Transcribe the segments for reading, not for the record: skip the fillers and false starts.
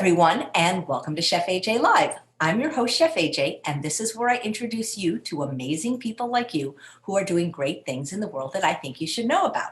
everyone, and welcome to Chef AJ Live. I'm your host, Chef AJ, and this is where I introduce you to amazing people like you who are doing great things in the world that I think you should know about.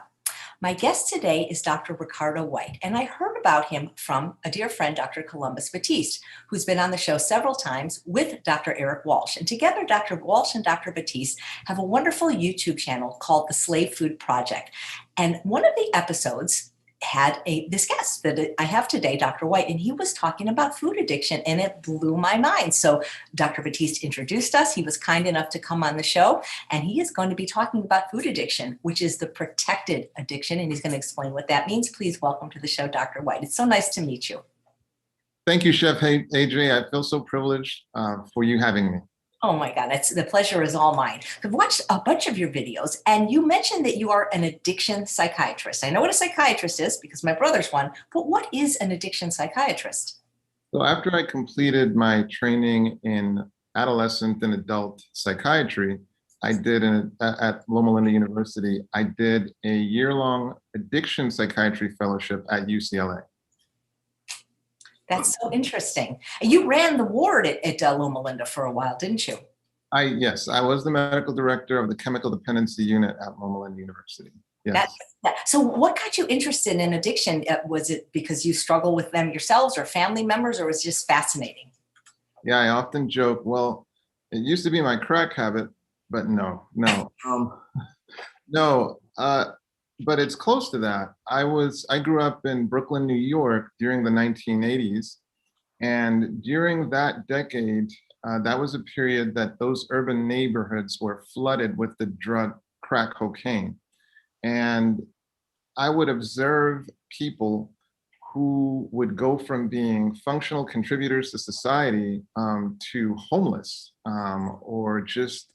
My guest today is Dr. Ricardo Whyte, and I heard about him from a dear friend, Dr. Columbus Batiste, who's been on the show several times with Dr. Eric Walsh. And together, Dr. Walsh and Dr. Batiste have a wonderful YouTube channel called The Slave Food Project. And one of the episodes had this guest that I have today, Dr. Whyte, and he was talking about food addiction, and it blew my mind. So Dr. Batiste introduced us. He was kind enough to come on the show, and he is going to be talking about food addiction, which is the protected addiction, and he's going to explain what that means. Please welcome to the show, Dr. Whyte. It's so nice to meet you. Thank you, Chef AJ. I feel so privileged for you having me. Oh my God, the pleasure is all mine. I've watched a bunch of your videos, and you mentioned that you are an addiction psychiatrist. I know what a psychiatrist is because my brother's one, but what is an addiction psychiatrist? So after I completed my training in adolescent and adult psychiatry, I did at Loma University, I did a year-long addiction psychiatry fellowship at UCLA. That's so interesting. You ran the ward at Loma Linda for a while, didn't you? Yes, I was the medical director of the chemical dependency unit at Loma Linda University. Yes. So what got you interested in addiction? Was it because you struggle with them yourselves or family members, or was it just fascinating? Yeah, I often joke, well, it used to be my crack habit, but no. But it's close to that. I grew up in Brooklyn, New York during the 1980s. And during that decade, that was a period that those urban neighborhoods were flooded with the drug crack cocaine. And I would observe people who would go from being functional contributors to society to homeless or just,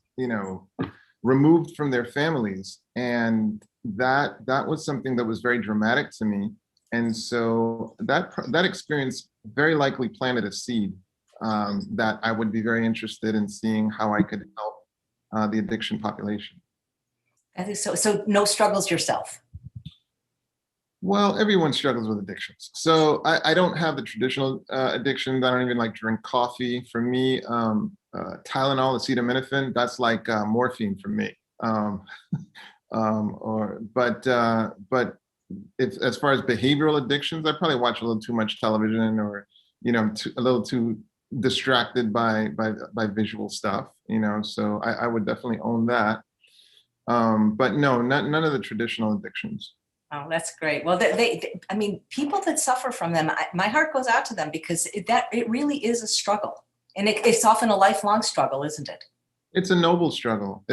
removed from their families. And that was something that was very dramatic to me. And so that experience very likely planted a seed that I would be very interested in seeing how I could help the addiction population. That is so no struggles yourself? Well, everyone struggles with addictions. So I don't have the traditional addictions. I don't even like drink coffee. For me, Tylenol, acetaminophen, that's like morphine for me. But if, as far as behavioral addictions, I probably watch a little too much television, or a little too distracted by visual stuff. So I would definitely own that. But no, none of the traditional addictions. Oh, that's great. Well, I mean, people that suffer from them, my heart goes out to them because it really is a struggle, and it's often a lifelong struggle, isn't it? It's a noble struggle.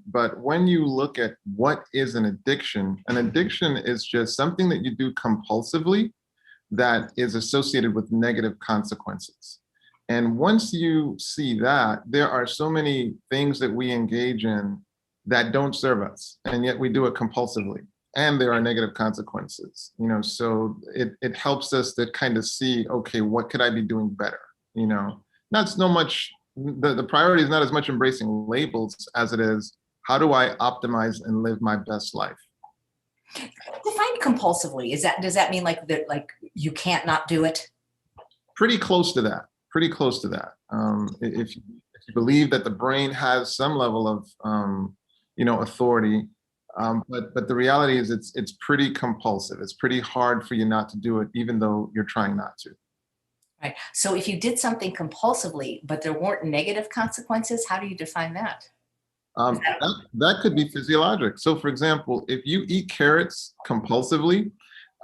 But when you look at what is an addiction is just something that you do compulsively that is associated with negative consequences. And once you see that, there are so many things that we engage in that don't serve us, and yet we do it compulsively, and there are negative consequences. So it helps us to kind of see, okay, what could I be doing better? Not so much. The priority is not as much embracing labels as it is, how do I optimize and live my best life? Define compulsively. Does that mean like you can't not do it? Pretty close to that. If you believe that the brain has some level of authority, but the reality is it's pretty compulsive. It's pretty hard for you not to do it, even though you're trying not to. Right. So if you did something compulsively, but there weren't negative consequences, how do you define that? That could be physiologic. So for example, if you eat carrots compulsively,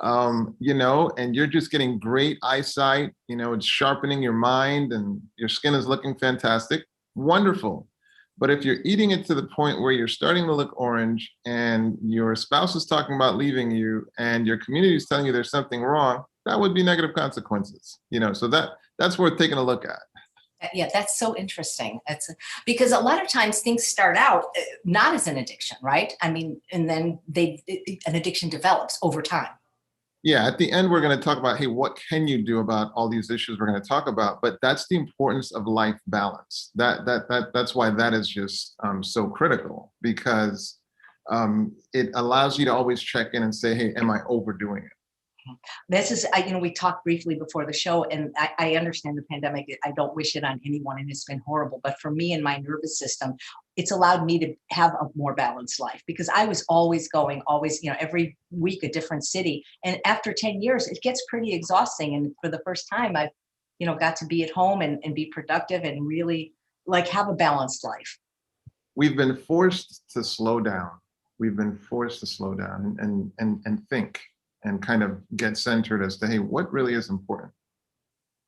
and you're just getting great eyesight, it's sharpening your mind and your skin is looking fantastic, wonderful. But if you're eating it to the point where you're starting to look orange and your spouse is talking about leaving you and your community is telling you there's something wrong, that would be negative consequences. So that's worth taking a look at. Yeah, that's so interesting. Because a lot of times things start out not as an addiction, right? I mean, and then an addiction develops over time. Yeah, at the end, we're going to talk about, hey, what can you do about all these issues we're going to talk about? But that's the importance of life balance. That's why that is just so critical, because it allows you to always check in and say, hey, am I overdoing it? This is, we talked briefly before the show, and I understand the pandemic. I don't wish it on anyone, and it's been horrible. But for me and my nervous system, it's allowed me to have a more balanced life because I was always going, always, every week a different city. And after 10 years, it gets pretty exhausting. And for the first time, I've, got to be at home and be productive and really like have a balanced life. We've been forced to slow down. We've been forced to slow down and think and kind of get centered as to, hey, what really is important?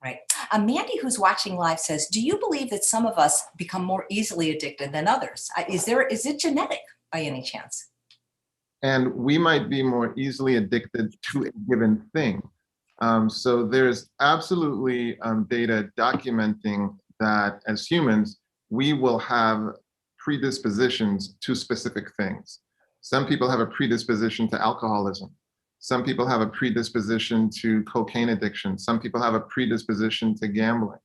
Right. Mandy, who's watching live, says, "Do you believe that some of us become more easily addicted than others? Is it genetic by any chance?" And we might be more easily addicted to a given thing. So there's absolutely data documenting that as humans, we will have predispositions to specific things. Some people have a predisposition to alcoholism. Some people have a predisposition to cocaine addiction. Some people have a predisposition to gambling.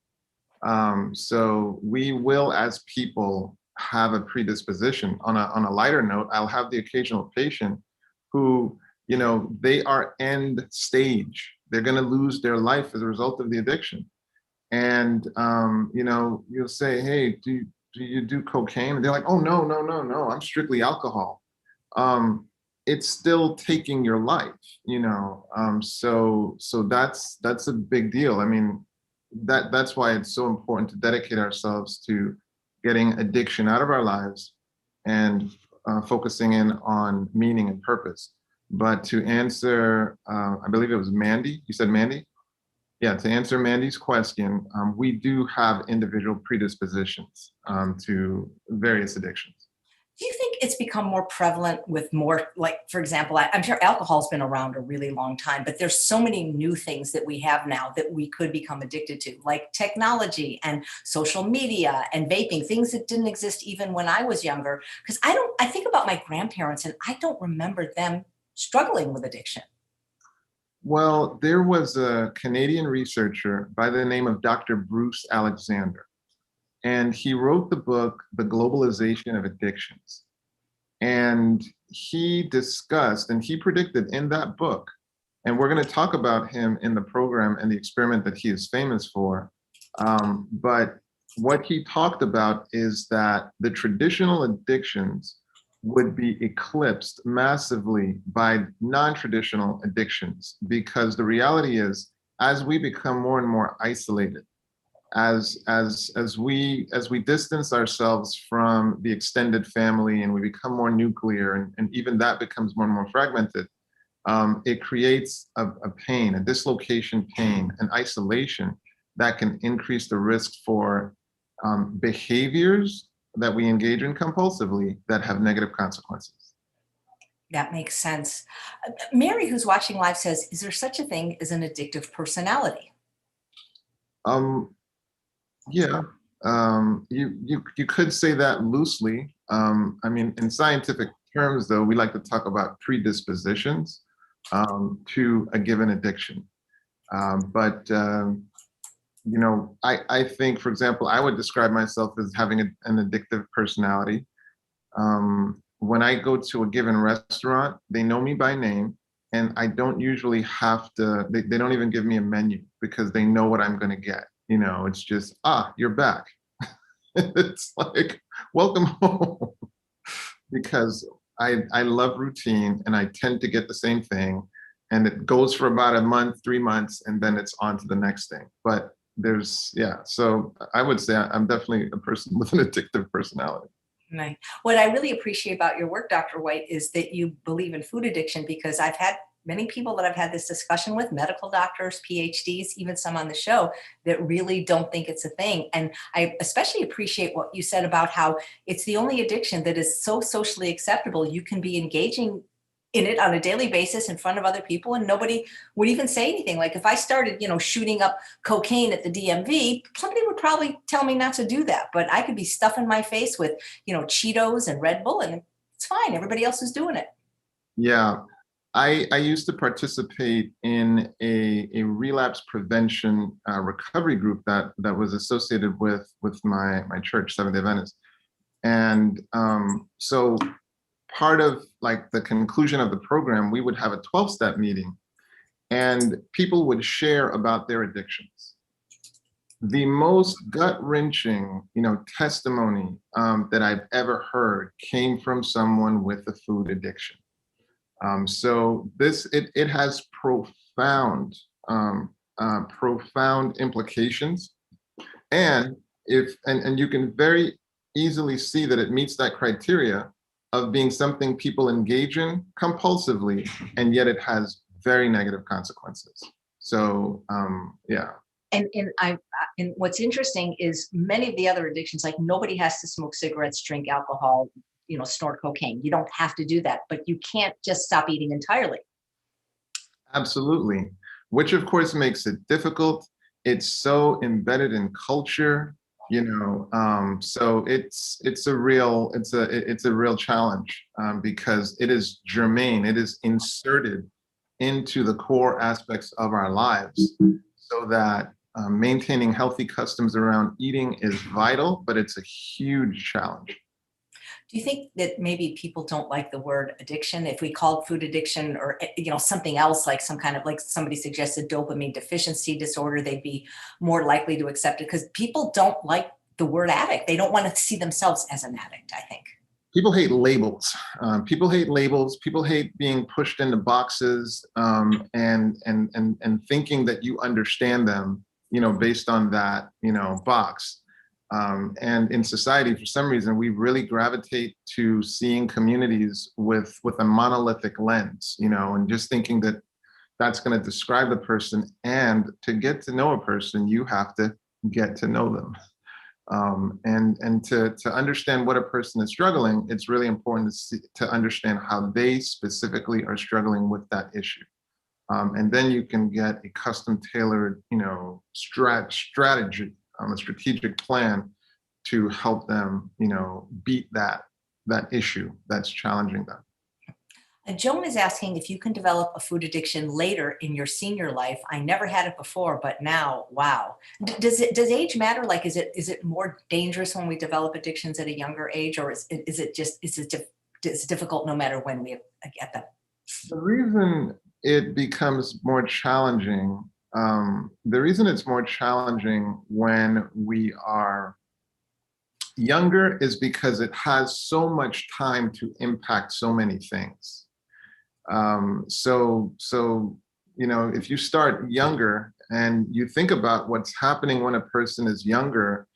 So we will, as people, have a predisposition. On a lighter note, I'll have the occasional patient who, they are end stage. They're going to lose their life as a result of the addiction. And, you'll say, hey, do you do cocaine? And they're like, oh, no, I'm strictly alcohol. It's still taking your life, so that's a big deal. I mean, that's why it's so important to dedicate ourselves to getting addiction out of our lives and focusing in on meaning and purpose. But to answer, I believe it was Mandy, you said Mandy? Yeah, to answer Mandy's question, we do have individual predispositions to various addictions. Do you think it's become more prevalent with more, like, for example, I'm sure alcohol's been around a really long time, but there's so many new things that we have now that we could become addicted to, like technology and social media and vaping, things that didn't exist even when I was younger. Because I think about my grandparents and I don't remember them struggling with addiction. Well, there was a Canadian researcher by the name of Dr. Bruce Alexander, and he wrote the book, The Globalization of Addictions. And he discussed and he predicted in that book, and we're going to talk about him in the program and the experiment that he is famous for. But what he talked about is that the traditional addictions would be eclipsed massively by non-traditional addictions, because the reality is, as we become more and more isolated, as we distance ourselves from the extended family and we become more nuclear, and even that becomes more and more fragmented, it creates a pain, a dislocation pain, an isolation that can increase the risk for behaviors that we engage in compulsively that have negative consequences. That makes sense. Mary, who's watching live, says, "Is there such a thing as an addictive personality?" Um, yeah, you could say that loosely. I mean, in scientific terms, though, we like to talk about predispositions to a given addiction. I think, for example, I would describe myself as having an addictive personality. When I go to a given restaurant, they know me by name, and I don't usually have to, they don't even give me a menu because they know what I'm going to get. It's just, you're back. It's like, welcome home. Because I love routine and I tend to get the same thing. And it goes for about a month, 3 months, and then it's on to the next thing. But so I would say I'm definitely a person with an addictive personality. Right. What I really appreciate about your work, Dr. Whyte, is that you believe in food addiction, because I've had many people that I've had this discussion with, medical doctors, PhDs, even some on the show, that really don't think it's a thing. And I especially appreciate what you said about how it's the only addiction that is so socially acceptable. You can be engaging in it on a daily basis in front of other people and nobody would even say anything. Like if I started, shooting up cocaine at the DMV, somebody would probably tell me not to do that, but I could be stuffing my face with, Cheetos and Red Bull and it's fine. Everybody else is doing it. Yeah. I used to participate in a relapse prevention recovery group that was associated with my church, Seventh-day Adventist. And so part of like the conclusion of the program, we would have a 12-step meeting. and people would share about their addictions. The most gut-wrenching, testimony that I've ever heard came from someone with a food addiction. So it has profound implications, and and you can very easily see that it meets that criteria of being something people engage in compulsively, and yet it has very negative consequences. So yeah. And what's interesting is many of the other addictions, like nobody has to smoke cigarettes, drink alcohol, snort cocaine. You don't have to do that, but you can't just stop eating entirely. Absolutely, which of course makes it difficult. It's so embedded in culture, so it's a real challenge, because it is germane, it is inserted into the core aspects of our lives, so that maintaining healthy customs around eating is vital, but it's a huge challenge. Do you think that maybe people don't like the word addiction? If we called food addiction or something else, like some kind of, like somebody suggested, dopamine deficiency disorder, they'd be more likely to accept it, because people don't like the word addict. They don't want to see themselves as an addict, I think. People hate labels. People hate labels. People hate being pushed into boxes, and thinking that you understand them, based on that, box. And in society, for some reason, we really gravitate to seeing communities with a monolithic lens, and just thinking that that's going to describe the person. And to get to know a person, you have to get to know them. And to understand what a person is struggling, it's really important to understand how they specifically are struggling with that issue. And then you can get a custom tailored, strategy, a strategic plan to help them, beat that issue that's challenging them. Joan is asking if you can develop a food addiction later in your senior life. I never had it before, but now, wow. Does age matter? Like, is it more dangerous when we develop addictions at a younger age, or is it difficult no matter when we get them? The reason it becomes more challenging, the reason it's more challenging when we are younger is because it has so much time to impact so many things. So if you start younger and you think about what's happening when a person is younger,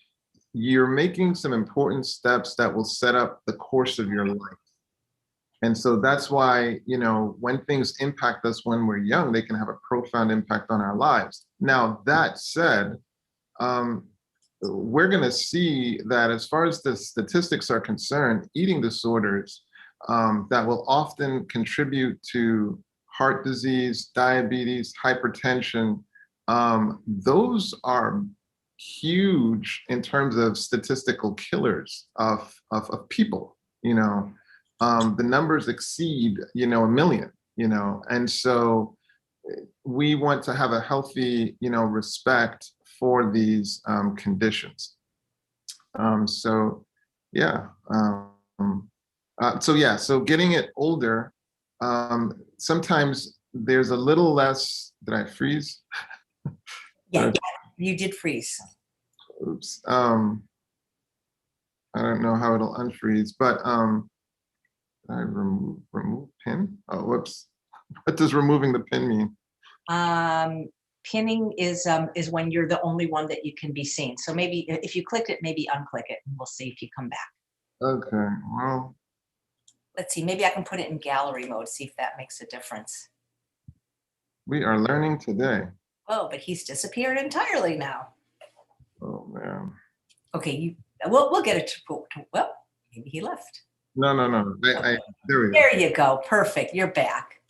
you're making some important steps that will set up the course of your life. And so that's why, when things impact us when we're young, they can have a profound impact on our lives. Now, that said, we're going to see that as far as the statistics are concerned, eating disorders that will often contribute to heart disease, diabetes, hypertension, those are huge in terms of statistical killers of people. The numbers exceed, a million, and so we want to have a healthy, respect for these conditions. So getting it older, sometimes there's a little less. Did I freeze? Yeah, you did freeze. Oops. I don't know how it'll unfreeze, but I remove pin. Oh, whoops. What does removing the pin mean? Pinning is when you're the only one that you can be seen. So maybe if you clicked it, maybe unclick it, and we'll see if you come back. Okay. Well, let's see. Maybe I can put it in gallery mode. See if that makes a difference. We are learning today. Oh, but he's disappeared entirely now. Oh man. Okay, we'll get it to well, maybe he left. No. There we go. There you go. Perfect. You're back.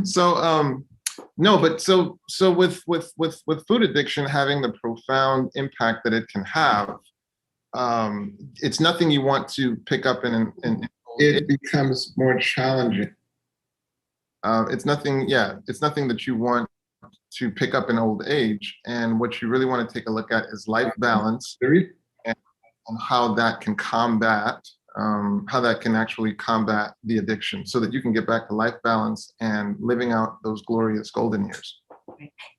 So no, but so with food addiction having the profound impact that it can have, it's nothing you want to pick up and it becomes more challenging. It's nothing that you want to pick up in old age. And what you really want to take a look at is life balance and how that can combat how that can actually combat the addiction so that you can get back to life balance and living out those glorious golden years.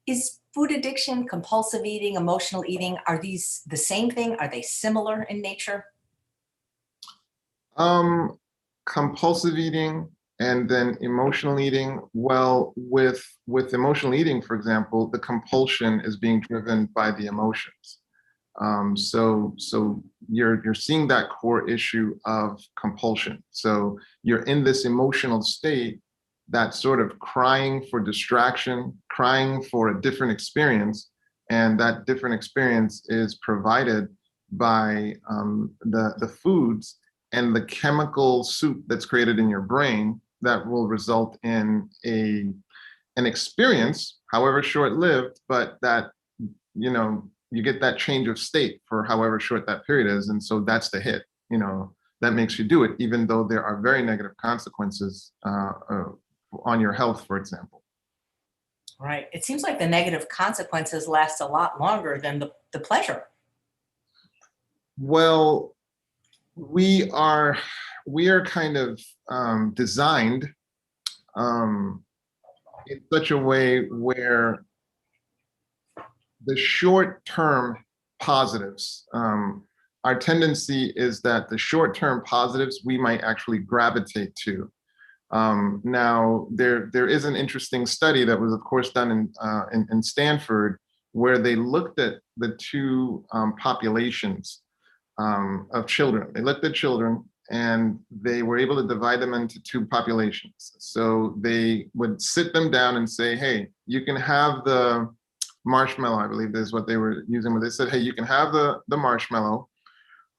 Is food addiction, compulsive eating, emotional eating, are these the same thing? Are they similar in nature? Compulsive eating and then emotional eating. Well, with emotional eating, for example, the compulsion is being driven by the emotions. So you're seeing that core issue of compulsion. So you're in this emotional state that's sort of crying for distraction, crying for a different experience, and that different experience is provided by the foods and the chemical soup that's created in your brain that will result in an experience, however short-lived, but that you get that change of state for however short that period is. And so that's the hit, that makes you do it, even though there are very negative consequences on your health, for example. Right. It seems like the negative consequences last a lot longer than the pleasure. Well, we are kind of designed in such a way where the short-term positives, our tendency is that the short-term positives we might actually gravitate to. Now, there is an interesting study that was, of course, done in Stanford, where they looked at the two populations of children. They looked at children and they were able to divide them into two populations. So they would sit them down and say, hey, you can have the marshmallow, I believe is what they were using, where they said, hey, you can have the marshmallow,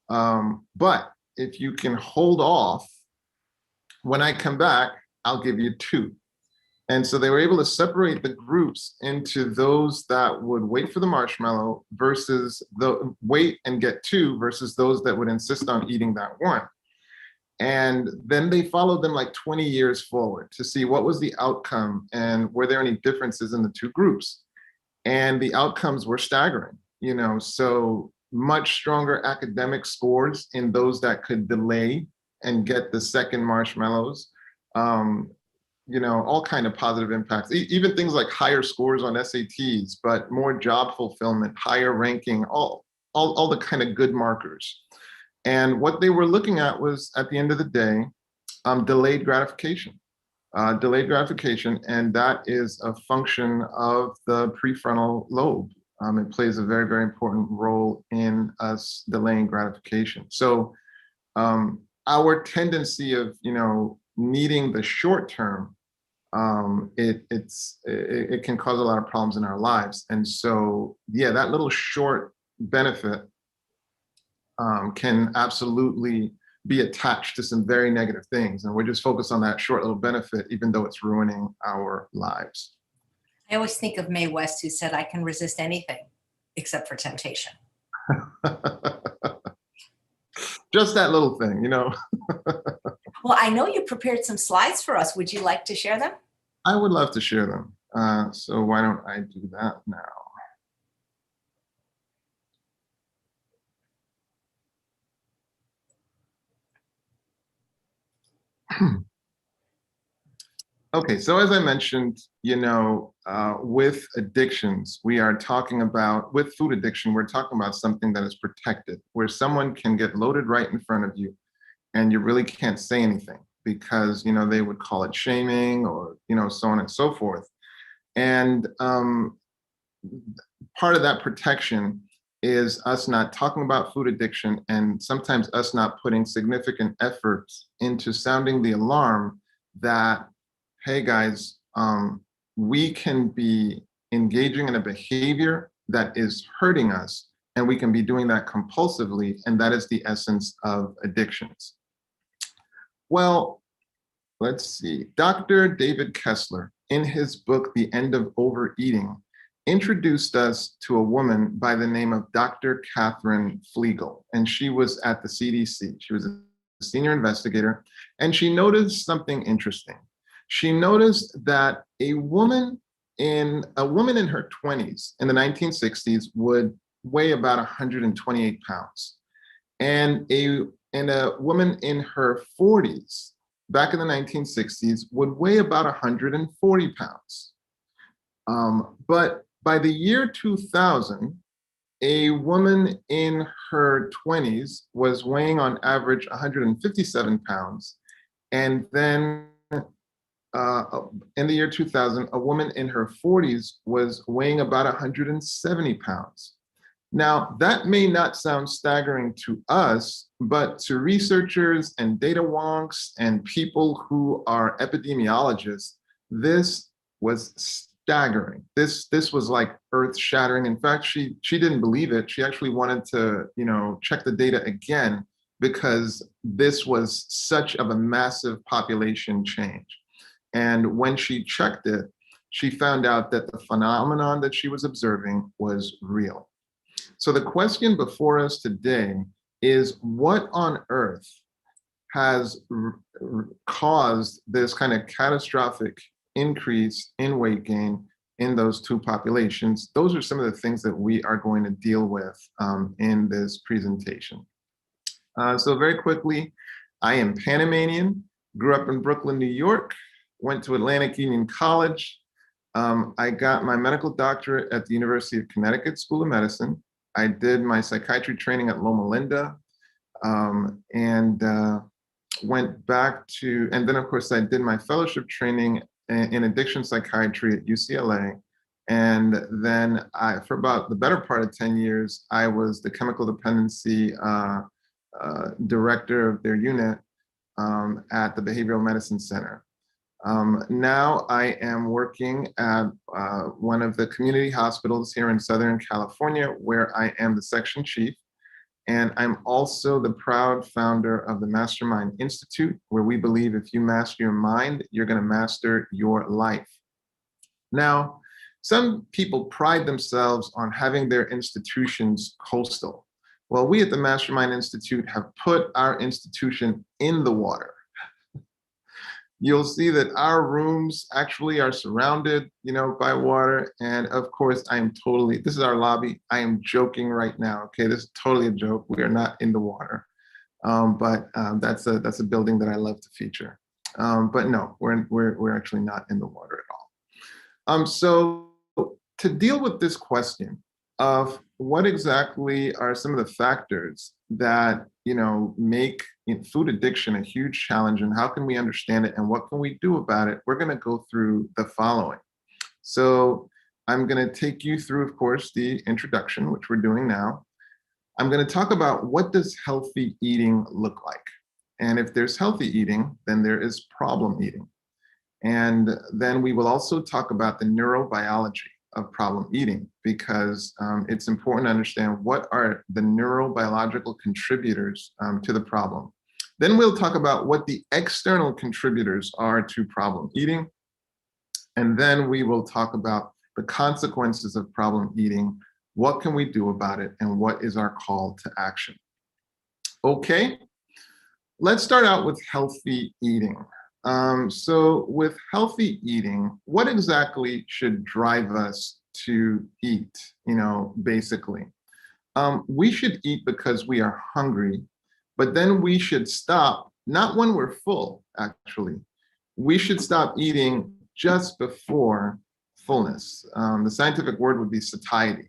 but if you can hold off, when I come back, I'll give you two. And so they were able to separate the groups into those that would wait for the marshmallow versus the wait and get two versus those that would insist on eating that one. And then they followed them like 20 years forward to see what was the outcome and were there any differences in the two groups. And the outcomes were staggering, so much stronger academic scores in those that could delay and get the second marshmallows, all kind of positive impacts, even things like higher scores on SATs, but more job fulfillment, higher ranking, all the kind of good markers. And what they were looking at was, at the end of the day, delayed gratification. And that is a function of the prefrontal lobe. It plays a very, very important role in us delaying gratification. So our tendency of, needing the short term, it can cause a lot of problems in our lives. And so, yeah, that little short benefit can absolutely be attached to some very negative things. And we're just focused on that short little benefit, even though it's ruining our lives. I always think of Mae West, who said, I can resist anything except for temptation. Just that little thing, Well, I know you prepared some slides for us. Would you like to share them? I would love to share them. So why don't I do that now? Okay, so as I mentioned, with addictions, we are talking about, with food addiction, we're talking about something that is protected, where someone can get loaded right in front of you and you really can't say anything because, they would call it shaming or, so on and so forth. And part of that protection is us not talking about food addiction and sometimes us not putting significant efforts into sounding the alarm that, hey guys, we can be engaging in a behavior that is hurting us, and we can be doing that compulsively, and that is the essence of addictions. Well, let's see. Dr. David Kessler, in his book, The End of Overeating, introduced us to a woman by the name of Dr. Catherine Flegel, and she was at the CDC. She was a senior investigator, and she noticed something interesting. She noticed that a woman in her 20s in the 1960s would weigh about 128 pounds. And a and a woman in her 40s, back in the 1960s, would weigh about 140 pounds. But by the year 2000, a woman in her 20s was weighing on average 157 pounds. And then in the year 2000, a woman in her 40s was weighing about 170 pounds. Now, that may not sound staggering to us, but to researchers and data wonks and people who are epidemiologists, this was staggering. This was like earth-shattering. In fact, she didn't believe it. She actually wanted to, check the data again because this was such of a massive population change. And when she checked it, she found out that the phenomenon that she was observing was real. So the question before us today is, what on earth has caused this kind of catastrophic increase in weight gain in those two populations? Those are some of the things that we are going to deal with in this presentation. So very quickly, I am Panamanian, grew up in Brooklyn, New York, went to Atlantic Union College. I got my medical doctorate at the University of Connecticut School of Medicine. I did my psychiatry training at Loma Linda, and went back to, and then of course I did my fellowship training in addiction psychiatry at UCLA. And then for about the better part of 10 years, I was the chemical dependency director of their unit at the Behavioral Medicine Center. Now I am working at one of the community hospitals here in Southern California, where I am the section chief. And I'm also the proud founder of the Mastermind Institute, where we believe if you master your mind, you're going to master your life. Now, some people pride themselves on having their institutions coastal. Well, we at the Mastermind Institute have put our institution in the water. You'll see that our rooms actually are surrounded, by water. And of course, this is our lobby. I am joking right now. Okay, this is totally a joke. We are not in the water, but that's a building that I love to feature. But no, we're actually not in the water at all. So to deal with this question of what exactly are some of the factors that make food addiction a huge challenge, and how can we understand it and what can we do about it, we're going to go through the following. So I'm going to take you through, of course, the introduction, which we're doing now. I'm going to talk about what does healthy eating look like. And if there's healthy eating, then there is problem eating. And then we will also talk about the neurobiology of problem eating, because it's important to understand what are the neurobiological contributors to the problem. Then we'll talk about what the external contributors are to problem eating. And then we will talk about the consequences of problem eating, what can we do about it, and what is our call to action. Okay, let's start out with healthy eating. So with healthy eating, what exactly should drive us to eat, basically? We should eat because we are hungry, but then we should stop, not when we're full, actually. We should stop eating just before fullness. The scientific word would be satiety.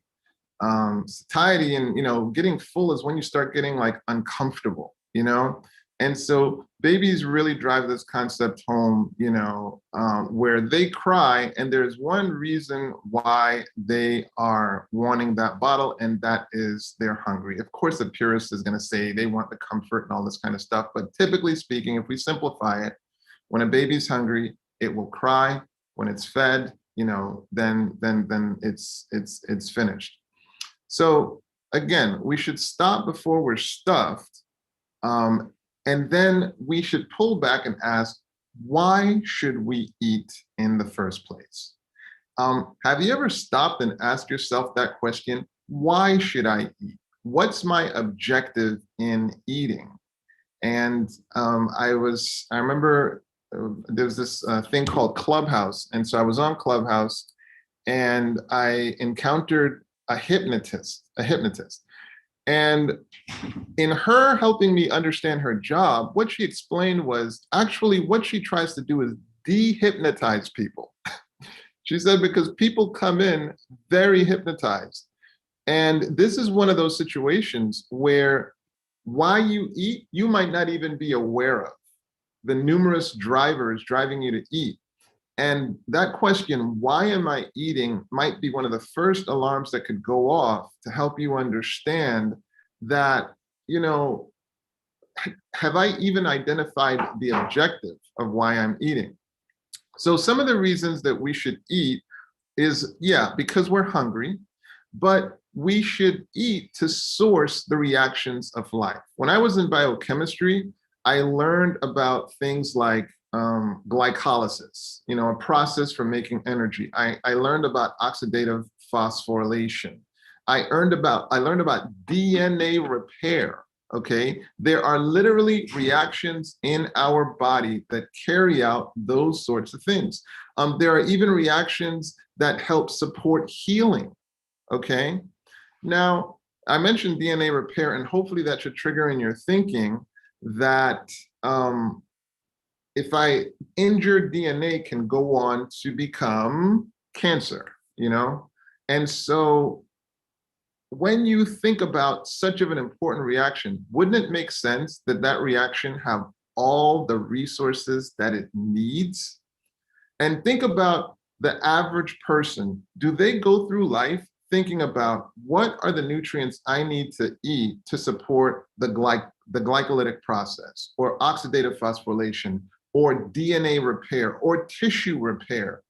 Satiety and, getting full is when you start getting like uncomfortable, And so babies really drive this concept home, where they cry, and there's one reason why they are wanting that bottle, and that is they're hungry. Of course, the purist is going to say they want the comfort and all this kind of stuff, but typically speaking, if we simplify it, when a baby's hungry, it will cry. When it's fed, then it's finished. So again, we should stop before we're stuffed. And then we should pull back and ask, why should we eat in the first place? Have you ever stopped and asked yourself that question? Why should I eat? What's my objective in eating? And I remember there's this thing called Clubhouse. And so I was on Clubhouse and I encountered a hypnotist. And in her helping me understand her job, what she explained was actually what she tries to do is de-hypnotize people. She said, because people come in very hypnotized. And this is one of those situations where why you eat, you might not even be aware of the numerous drivers driving you to eat. And that question, why am I eating, might be one of the first alarms that could go off to help you understand that, you know, have I even identified the objective of why I'm eating? So some of the reasons that we should eat is, yeah, because we're hungry, but we should eat to source the reactions of life. When I was in biochemistry, I learned about things like glycolysis, you know, a process for making energy. I learned about oxidative phosphorylation. I learned about DNA repair. Okay, there are literally reactions in our body that carry out those sorts of things. There are even reactions that help support healing. Okay, now I mentioned DNA repair, and hopefully that should trigger in your thinking that if I injured DNA can go on to become cancer, you know? And so when you think about such of an important reaction, wouldn't it make sense that that reaction have all the resources that it needs? And think about the average person. Do they go through life thinking about what are the nutrients I need to eat to support the glycolytic process, or oxidative phosphorylation, or DNA repair, or tissue repair,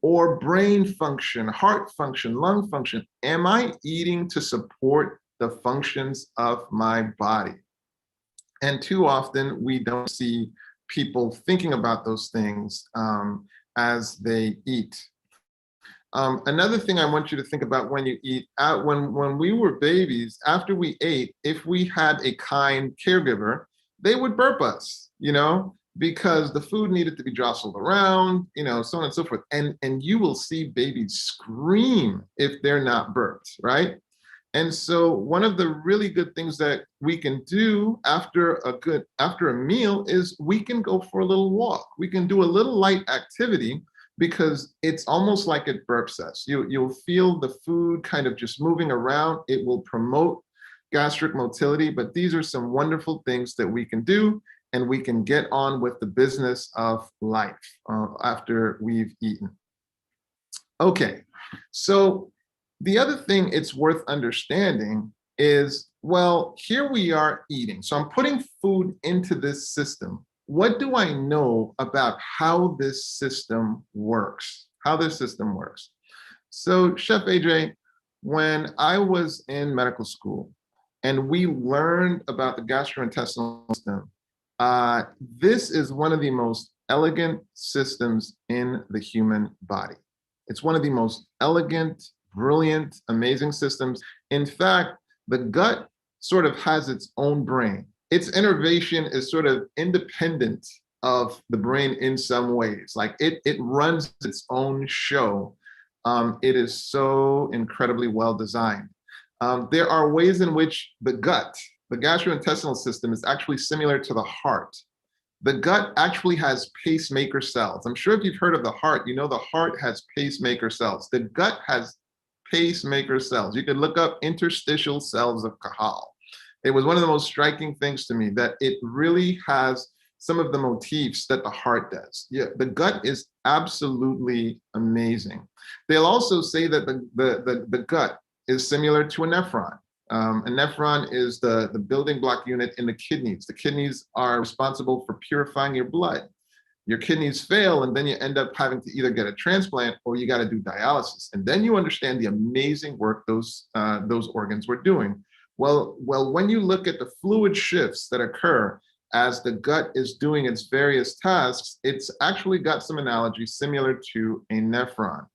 or brain function, heart function, lung function? Am I eating to support the functions of my body? And too often we don't see people thinking about those things as they eat. Another thing I want you to think about when you eat, when we were babies, after we ate, if we had a kind caregiver, they would burp us, you know, because the food needed to be jostled around, you know, so on and so forth. And you will see babies scream if they're not burped, right? And so one of the really good things that we can do after a meal is we can go for a little walk. We can do a little light activity because it's almost like it burps us. You'll feel the food kind of just moving around. It will promote gastric motility, but these are some wonderful things that we can do, and we can get on with the business of life after we've eaten. Okay, so the other thing it's worth understanding is, well, here we are eating. So I'm putting food into this system. What do I know about how this system works? How this system works. So Chef AJ, when I was in medical school and we learned about the gastrointestinal system, this is one of the most elegant systems in the human body. It's one of the most elegant, brilliant, amazing systems. In fact, the gut sort of has its own brain. Its innervation is sort of independent of the brain in some ways. Like it runs its own show. It is so incredibly well designed. There are ways in which the gut, the gastrointestinal system, is actually similar to the heart. The gut actually has pacemaker cells. I'm sure if you've heard of the heart, you know the heart has pacemaker cells. The gut has pacemaker cells. You could look up interstitial cells of Cajal. It was one of the most striking things to me that it really has some of the motifs that the heart does. Yeah, the gut is absolutely amazing. They'll also say that the gut is similar to a nephron. A nephron is the building block unit in the kidneys. The kidneys are responsible for purifying your blood. Your kidneys fail, and then you end up having to either get a transplant or you got to do dialysis. And then you understand the amazing work those organs were doing. Well, when you look at the fluid shifts that occur as the gut is doing its various tasks, it's actually got some analogy similar to a nephron.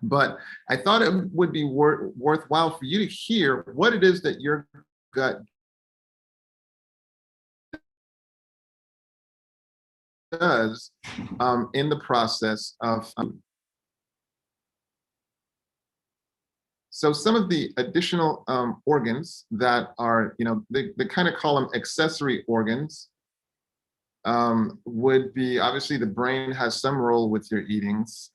But I thought it would be worthwhile for you to hear what it is that your gut does in the process of So some of the additional organs that are, they kind of call them accessory organs, would be, obviously the brain has some role with your eatings,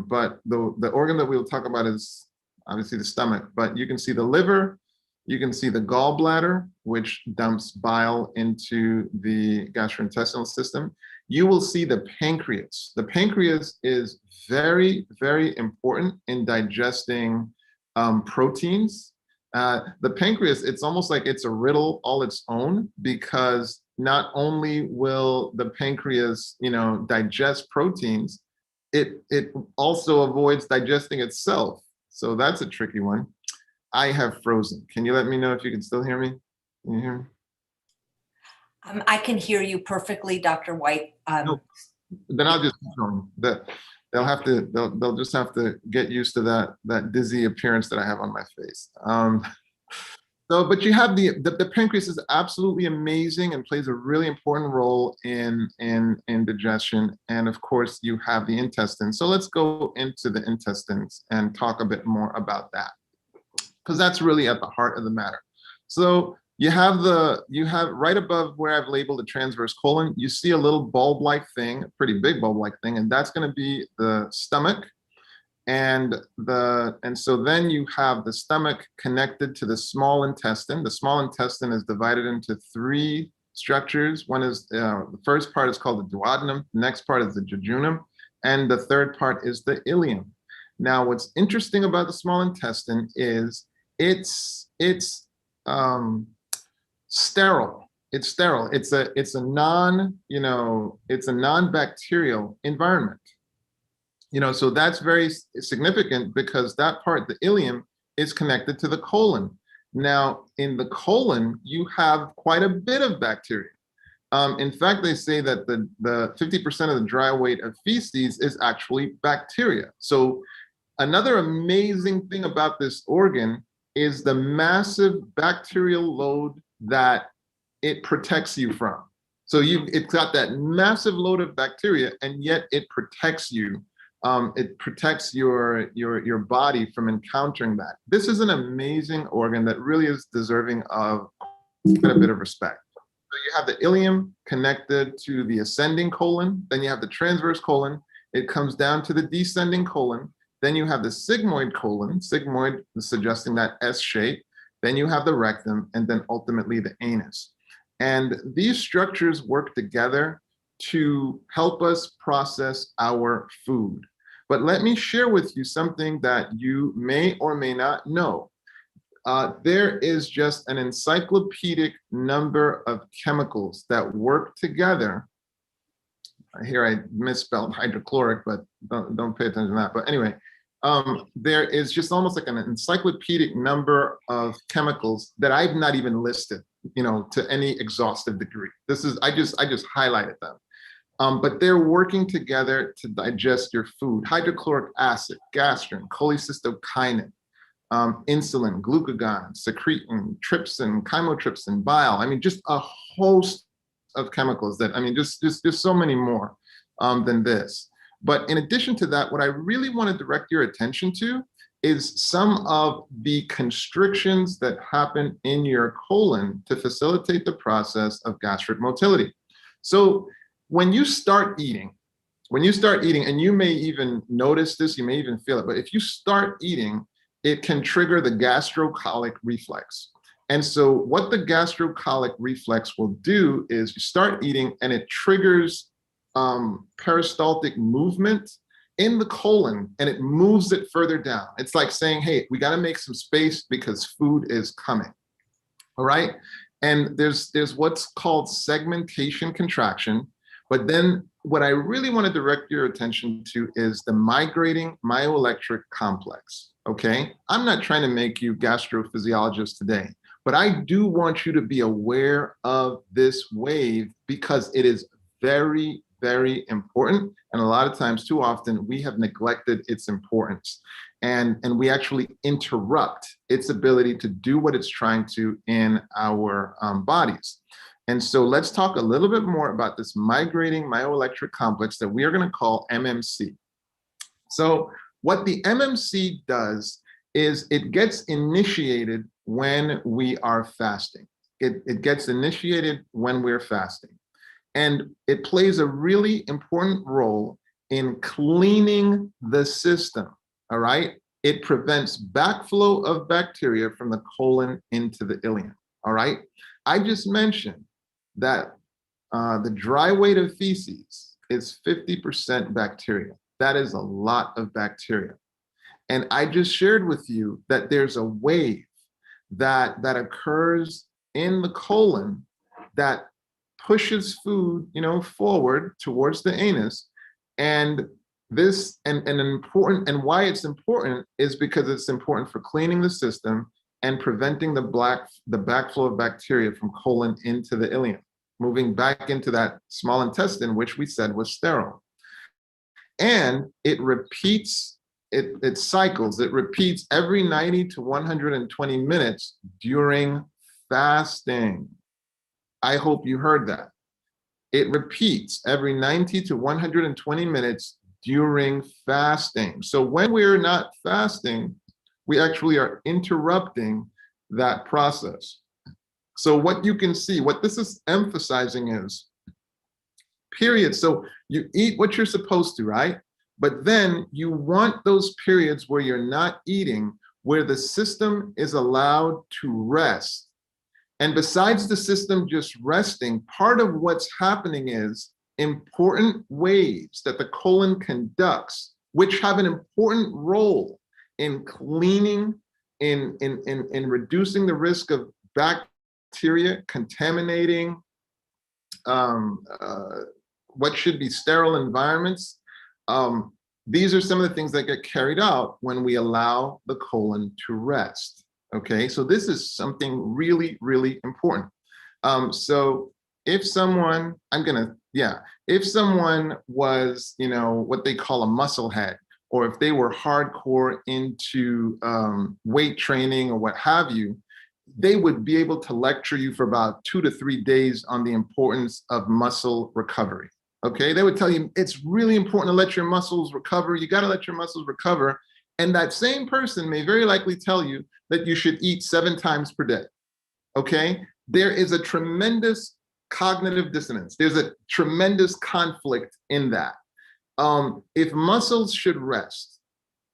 but the organ that we'll talk about is obviously the stomach. But you can see the liver, you can see the gallbladder, which dumps bile into the gastrointestinal system. You will see the pancreas. The pancreas is very, very important in digesting proteins. The pancreas, it's almost like it's a riddle all its own, because not only will the pancreas, digest proteins, it also avoids digesting itself. So that's a tricky one. I have frozen. Can you let me know if you can still hear me? Can you hear me? I can hear you perfectly, Dr. Whyte. No, then I'll just keep going. They'll just have to get used to that dizzy appearance that I have on my face. But you have the pancreas is absolutely amazing and plays a really important role in digestion. And of course, you have the intestines. So let's go into the intestines and talk a bit more about that, because that's really at the heart of the matter. So you have right above where I've labeled the transverse colon, you see a little bulb-like thing, a pretty big bulb-like thing, and that's going to be the stomach. And so then you have the stomach connected to the small intestine. The small intestine is divided into three structures. One is, the first part is called the duodenum, the next part is the jejunum, and the third part is the ileum. Now, what's interesting about the small intestine is it's sterile. It's sterile. It's a non-bacterial environment. So that's very significant, because that part, the ileum, is connected to the colon. Now, in the colon, you have quite a bit of bacteria. In fact, they say that the 50% of the dry weight of feces is actually bacteria. So another amazing thing about this organ is the massive bacterial load that it protects you from. So it's got that massive load of bacteria, and yet it protects you. It protects your body from encountering that. This is an amazing organ that really is deserving of quite a bit of respect. So you have the ileum connected to the ascending colon, then you have the transverse colon, it comes down to the descending colon, then you have the sigmoid colon, sigmoid suggesting that S shape, then you have the rectum, and then ultimately the anus. And these structures work together to help us process our food. But let me share with you something that you may or may not know. There is just an encyclopedic number of chemicals that work together. Here I misspelled hydrochloric, but don't pay attention to that. But anyway, there is just almost like an encyclopedic number of chemicals that I've not even listed, to any exhaustive degree. I just highlighted them. But they're working together to digest your food. Hydrochloric acid, gastrin, cholecystokinin, insulin, glucagon, secretin, trypsin, chymotrypsin, bile. I mean, just a host of chemicals just so many more than this. But in addition to that, what I really want to direct your attention to is some of the constrictions that happen in your colon to facilitate the process of gastric motility. So when you start eating, and you may even notice this, you may even feel it, but if you start eating, it can trigger the gastrocolic reflex. And so what the gastrocolic reflex will do is you start eating and it triggers peristaltic movement in the colon, and it moves it further down. It's like saying, hey, we got to make some space because food is coming. All right. And there's what's called segmentation contraction. But then what I really want to direct your attention to is the migrating myoelectric complex. Okay. I'm not trying to make you gastrophysiologists today, but I do want you to be aware of this wave, because it is very, very important. And a lot of times, too often, we have neglected its importance. And we actually interrupt its ability to do what it's trying to in our bodies. And so let's talk a little bit more about this migrating myoelectric complex that we are going to call MMC. So what the MMC does is it gets initiated when we are fasting. It gets initiated when we're fasting. And it plays a really important role in cleaning the system, all right? It prevents backflow of bacteria from the colon into the ileum, all right? I just mentioned that the dry weight of feces is 50% bacteria. That is a lot of bacteria. And I just shared with you that there's a wave that occurs in the colon that pushes food, forward towards the anus. And this and important, and why it's important is because it's important for cleaning the system and preventing the backflow of bacteria from colon into the ileum, moving back into that small intestine, which we said was sterile. And it repeats, it cycles, it repeats every 90 to 120 minutes during fasting. I hope you heard that. It repeats every 90 to 120 minutes during fasting. So when we're not fasting, we actually are interrupting that process. So what you can see, what this is emphasizing is periods. So you eat what you're supposed to, right? But then you want those periods where you're not eating, where the system is allowed to rest. And besides the system just resting, part of what's happening is important waves that the colon conducts, which have an important role in cleaning, in reducing the risk of bacteria contaminating what should be sterile environments. These are some of the things that get carried out when we allow the colon to rest. Okay, so this is something really, really important. So if someone, if someone was, what they call a muscle head, or if they were hardcore into weight training or what have you, they would be able to lecture you for about 2 to 3 days on the importance of muscle recovery. Okay, they would tell you it's really important to let your muscles recover. You got to let your muscles recover. And that same person may very likely tell you that you should eat 7 times per day. Okay, there is a tremendous cognitive dissonance. There's a tremendous conflict in that. If muscles should rest,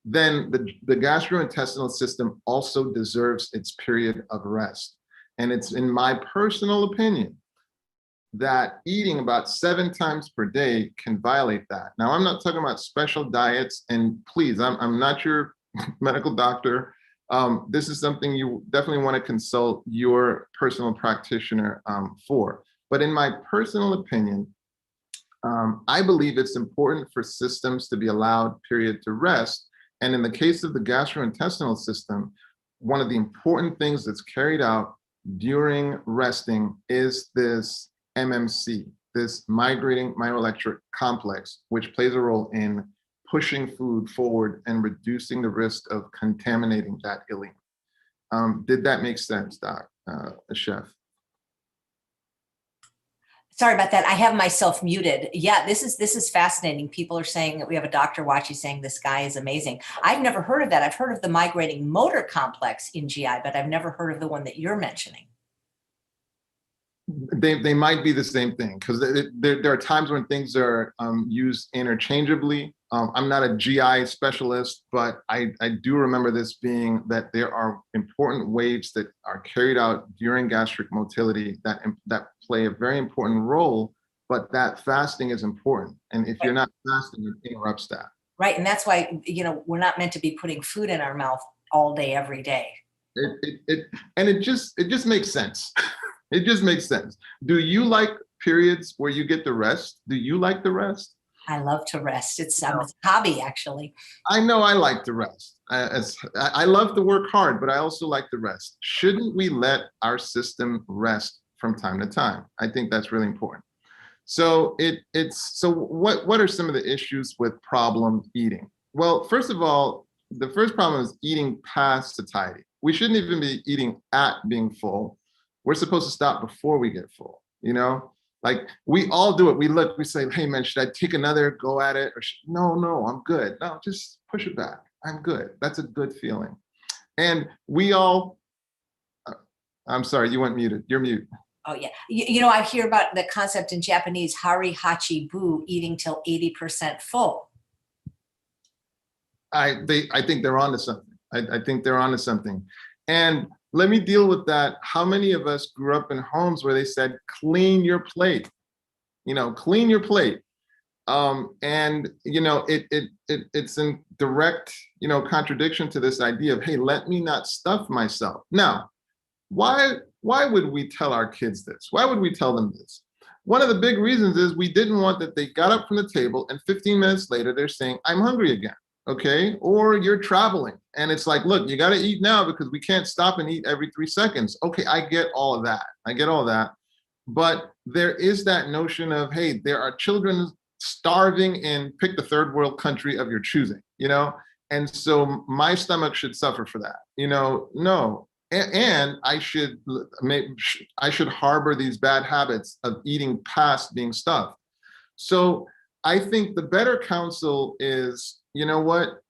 then the gastrointestinal system also deserves its period of rest. And it's in my personal opinion that eating about 7 times per day can violate that. Now, I'm not talking about special diets, and please, I'm not your medical doctor. This is something you definitely want to consult your personal practitioner for. But in my personal opinion, I believe it's important for systems to be allowed period to rest. And in the case of the gastrointestinal system, one of the important things that's carried out during resting is this MMC, this migrating myoelectric complex, which plays a role in pushing food forward and reducing the risk of contaminating that ileum. Did that make sense, Doc, Chef? Sorry about that. I have myself muted. Yeah, this is fascinating. People are saying that we have a doctor watching saying this guy is amazing. I've never heard of that. I've heard of the migrating motor complex in GI, but I've never heard of the one that you're mentioning. They might be the same thing, because there are times when things are used interchangeably. I'm not a GI specialist, but I do remember this being that there are important waves that are carried out during gastric motility that play a very important role, but that fasting is important. And if you're not fasting, it interrupts that. Right, and that's why, we're not meant to be putting food in our mouth all day, every day. It just makes sense. It just makes sense. Do you like periods where you get the rest? Do you like the rest? I love to rest. It's a hobby, actually. I know I like to rest. I love to work hard, but I also like to rest. Shouldn't we let our system rest from time to time? I think that's really important. So what are some of the issues with problem eating? Well, first of all, the first problem is eating past satiety. We shouldn't even be eating at being full. We're supposed to stop before we get full, Like we all do it. We say, hey man, should I take another go at it? Or no, I'm good. No, just push it back. I'm good. That's a good feeling. And we all, I'm sorry, you went muted. You're mute. Oh yeah, you know, I hear about the concept in Japanese, hari hachi bu, eating till 80% full. I think they're onto something. I think they're onto something. And let me deal with that. How many of us grew up in homes where they said, clean your plate, clean your plate. And it's in direct, contradiction to this idea of, hey, let me not stuff myself. Now, why would we tell our kids this? Why would we tell them this? One of the big reasons is we didn't want that they got up from the table and 15 minutes later, they're saying, I'm hungry again. Okay. Or you're traveling and it's like, look, you got to eat now because we can't stop and eat every 3 seconds. Okay. I get all of that. But there is that notion of, hey, there are children starving in pick the third world country of your choosing, and so my stomach should suffer for that, no. And I should harbor these bad habits of eating past being stuffed. So I think the better counsel is, what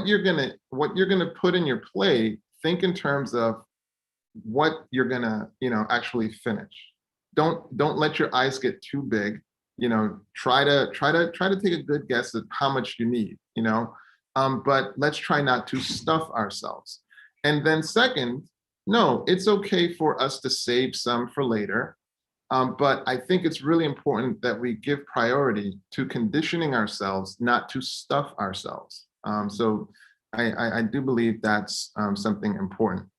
you're gonna put in your plate, think in terms of what you're gonna, actually finish. Don't let your eyes get too big. Try to take a good guess at how much you need. But let's try not to stuff ourselves. And then second, no, it's okay for us to save some for later. But I think it's really important that we give priority to conditioning ourselves, not to stuff ourselves. So I do believe that's something important.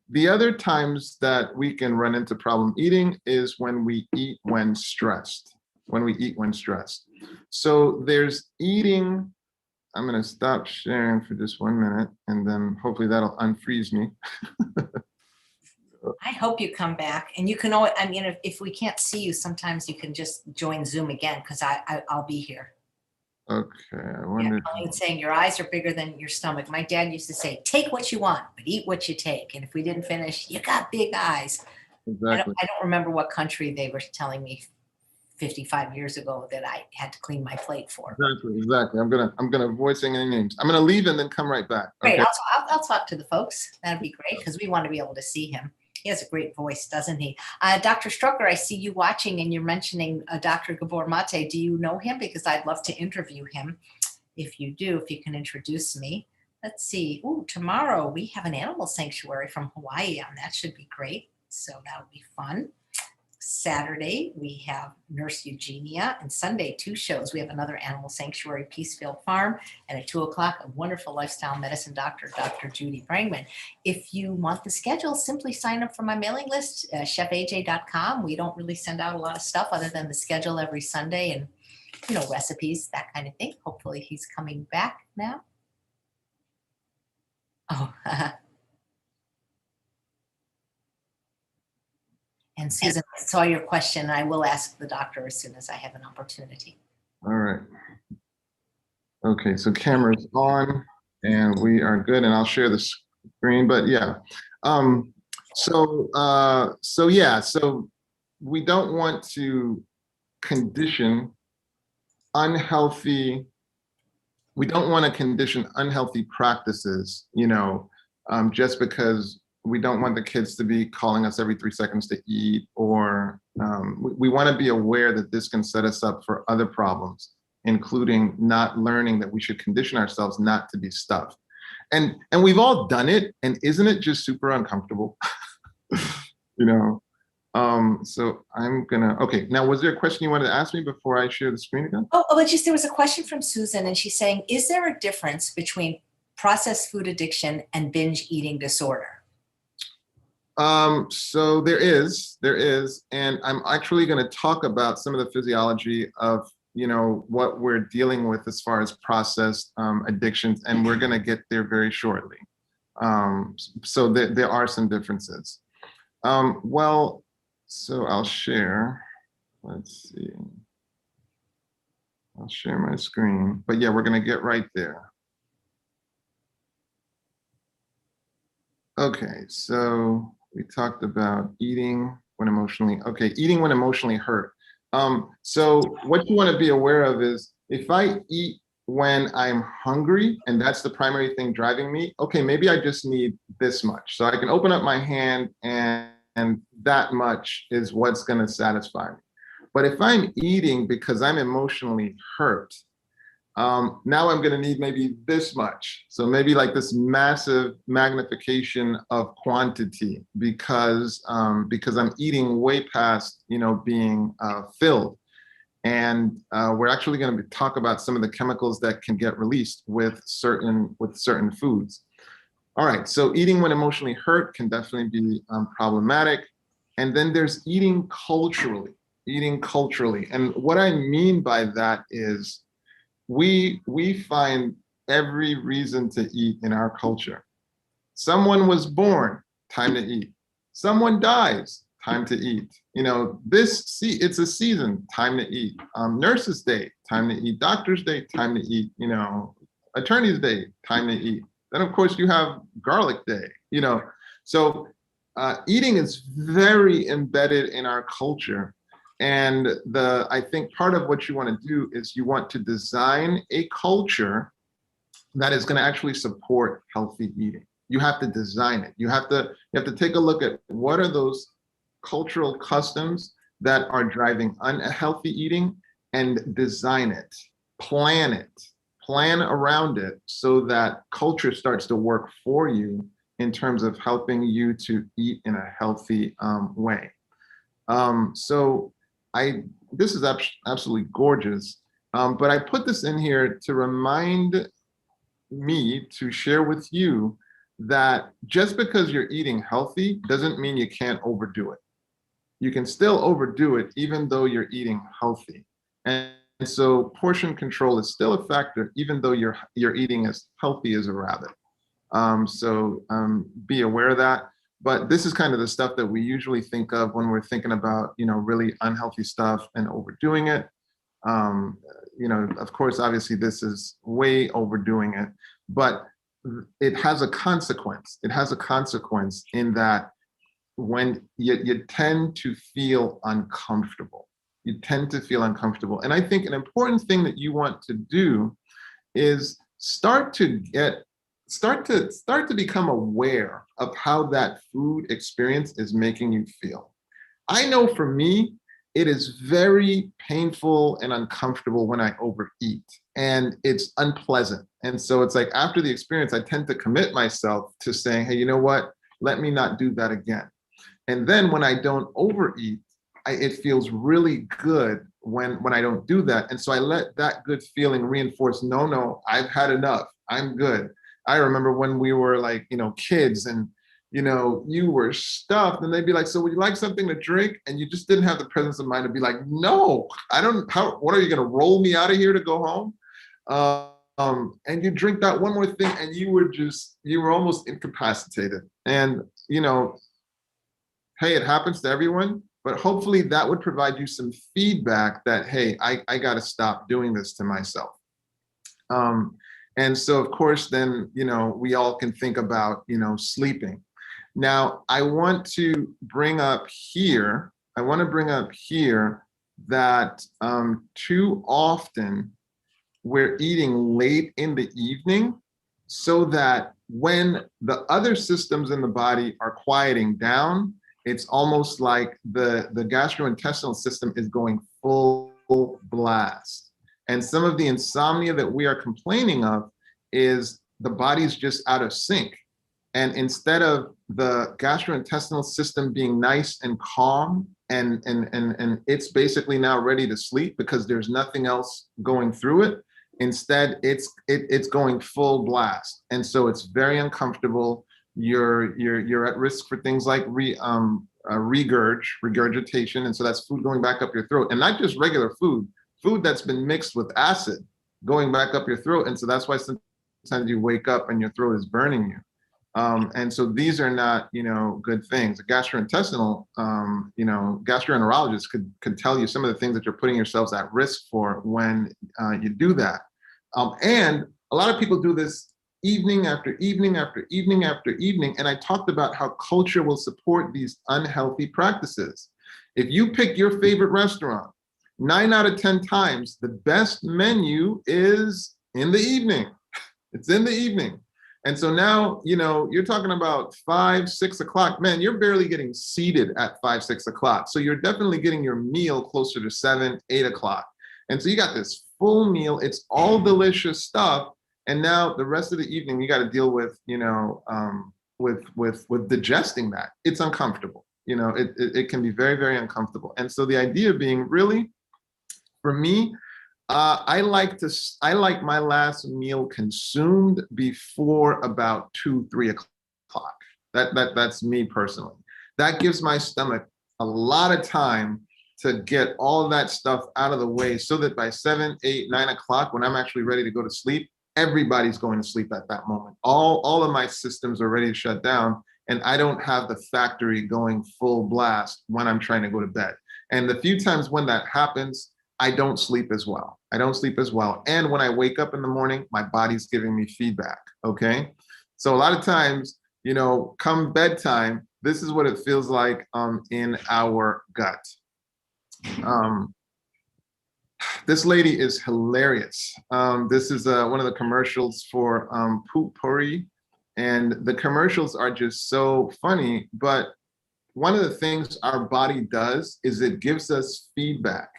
The other times that we can run into problem eating is when we eat when stressed. So there's eating. I'm going to stop sharing for just 1 minute, and then hopefully that'll unfreeze me. I hope you come back, and you can always, I mean, if we can't see you, sometimes you can just join Zoom again, because I'll be here. Okay, I wonder. Yeah, saying your eyes are bigger than your stomach. My dad used to say, take what you want, but eat what you take. And if we didn't finish, you got big eyes. Exactly. I don't remember what country they were telling me 55 years ago that I had to clean my plate for. Exactly. I'm gonna avoid saying any names. I'm gonna leave and then come right back. Great. Okay. I'll talk to the folks. That'd be great because we want to be able to see him. He has a great voice, doesn't he? Dr. Strucker, I see you watching and you're mentioning Dr. Gabor Mate. Do you know him? Because I'd love to interview him. If you do, if you can introduce me. Let's see. Ooh, tomorrow we have an animal sanctuary from Hawaii on. That should be great. So that would be fun. Saturday, we have Nurse Eugenia, and Sunday, 2 shows. We have another animal sanctuary, Peacefield Farm, and at 2 o'clock, a wonderful lifestyle medicine doctor, Dr. Judy Brangman. If you want the schedule, simply sign up for my mailing list, chefaj.com. We don't really send out a lot of stuff other than the schedule every Sunday and, recipes, that kind of thing. Hopefully he's coming back now. Oh, And Susan, I saw your question. I will ask the doctor as soon as I have an opportunity. All right. Okay, so camera's on and we are good, and I'll share the screen, but yeah. So we don't want to condition unhealthy practices, just because we don't want the kids to be calling us every 3 seconds to eat, or we want to be aware that this can set us up for other problems, including not learning that we should condition ourselves not to be stuffed. And we've all done it, and isn't it just super uncomfortable? So I'm gonna, okay, now was there a question you wanted to ask me before I share the screen again? There was a question from Susan, and she's saying, is there a difference between processed food addiction and binge eating disorder? So there is, and I'm actually going to talk about some of the physiology of, what we're dealing with as far as processed addictions, and we're going to get there very shortly. So there are some differences. So I'll share, let's see. I'll share my screen, but yeah, we're going to get right there. Okay, so we talked about eating when emotionally hurt. So what you want to be aware of is if I eat when I'm hungry and that's the primary thing driving me, okay, maybe I just need this much. So I can open up my hand and that much is what's going to satisfy me. But if I'm eating because I'm emotionally hurt, now I'm going to need maybe this much. So maybe like this massive magnification of quantity because I'm eating way past, being filled. And we're actually going to talk about some of the chemicals that can get released with certain foods. All right, so eating when emotionally hurt can definitely be problematic. And then there's eating culturally. And what I mean by that is we find every reason to eat in our culture. Someone was born, time to eat. Someone dies, time to eat. It's a season, time to eat. Nurses' Day, time to eat. Doctors' Day, time to eat. Attorneys' Day, time to eat. Then of course you have Garlic Day. So eating is very embedded in our culture. And I think part of what you want to do is you want to design a culture that is going to actually support healthy eating. You have to design it. You have to take a look at what are those cultural customs that are driving unhealthy eating and design it, plan around it so that culture starts to work for you in terms of helping you to eat in a healthy way. So this is absolutely gorgeous, but I put this in here to remind me to share with you that just because you're eating healthy doesn't mean you can't overdo it. You can still overdo it even though you're eating healthy. And so portion control is still a factor even though you're eating as healthy as a rabbit. So be aware of that. But this is kind of the stuff that we usually think of when we're thinking about, really unhealthy stuff and overdoing it. Of course, obviously this is way overdoing it, but it has a consequence. It has a consequence in that when you tend to feel uncomfortable, And I think an important thing that you want to do is start to become aware of how that food experience is making you feel. I know for me, it is very painful and uncomfortable when I overeat, and it's unpleasant. And so it's like after the experience, I tend to commit myself to saying, hey, you know what? Let me not do that again. And then when I don't overeat, it feels really good when I don't do that. And so I let that good feeling reinforce, no, I've had enough. I'm good. I remember when we were kids and, you were stuffed and they'd be like, so would you like something to drink? And you just didn't have the presence of mind to be like, no, what are you going to roll me out of here to go home? And you drink that one more thing and you were almost incapacitated. And, hey, it happens to everyone, but hopefully that would provide you some feedback that, hey, I got to stop doing this to myself. And so, of course, then, we all can think about, sleeping. Now, I want to bring up here that too often we're eating late in the evening so that when the other systems in the body are quieting down, it's almost like the gastrointestinal system is going full blast. And some of the insomnia that we are complaining of is the body's just out of sync. And instead of the gastrointestinal system being nice and calm and it's basically now ready to sleep because there's nothing else going through it, instead it's going full blast. And so it's very uncomfortable. You're at risk for things like regurgitation. And so that's food going back up your throat, and not just regular food that's been mixed with acid going back up your throat. And so that's why sometimes you wake up and your throat is burning you. And so these are not, good things. A gastrointestinal, gastroenterologist could tell you some of the things that you're putting yourselves at risk for when you do that. And a lot of people do this evening after evening after evening after evening. And I talked about how culture will support these unhealthy practices. If you pick your favorite restaurant, 9 out of 10 times, the best menu is in the evening. It's in the evening. And so now, you're talking about 5, 6 o'clock. Man, you're barely getting seated at 5, 6 o'clock. So you're definitely getting your meal closer to 7, 8 o'clock. And so you got this full meal. It's all delicious stuff. And now the rest of the evening, you got to deal with, with digesting that. It's uncomfortable. It can be very, very uncomfortable. And so the idea being, really, for me, I like my last meal consumed before about 2, 3 o'clock. That's me personally. That gives my stomach a lot of time to get all of that stuff out of the way, so that by 7, 8, 9 o'clock, when I'm actually ready to go to sleep, everybody's going to sleep at that moment. All of my systems are ready to shut down, and I don't have the factory going full blast when I'm trying to go to bed. And the few times when that happens, I don't sleep as well. And when I wake up in the morning, my body's giving me feedback. Okay. So a lot of times, come bedtime, this is what it feels like in our gut. This lady is hilarious. This is one of the commercials for Potpourri, and the commercials are just so funny. But one of the things our body does is it gives us feedback.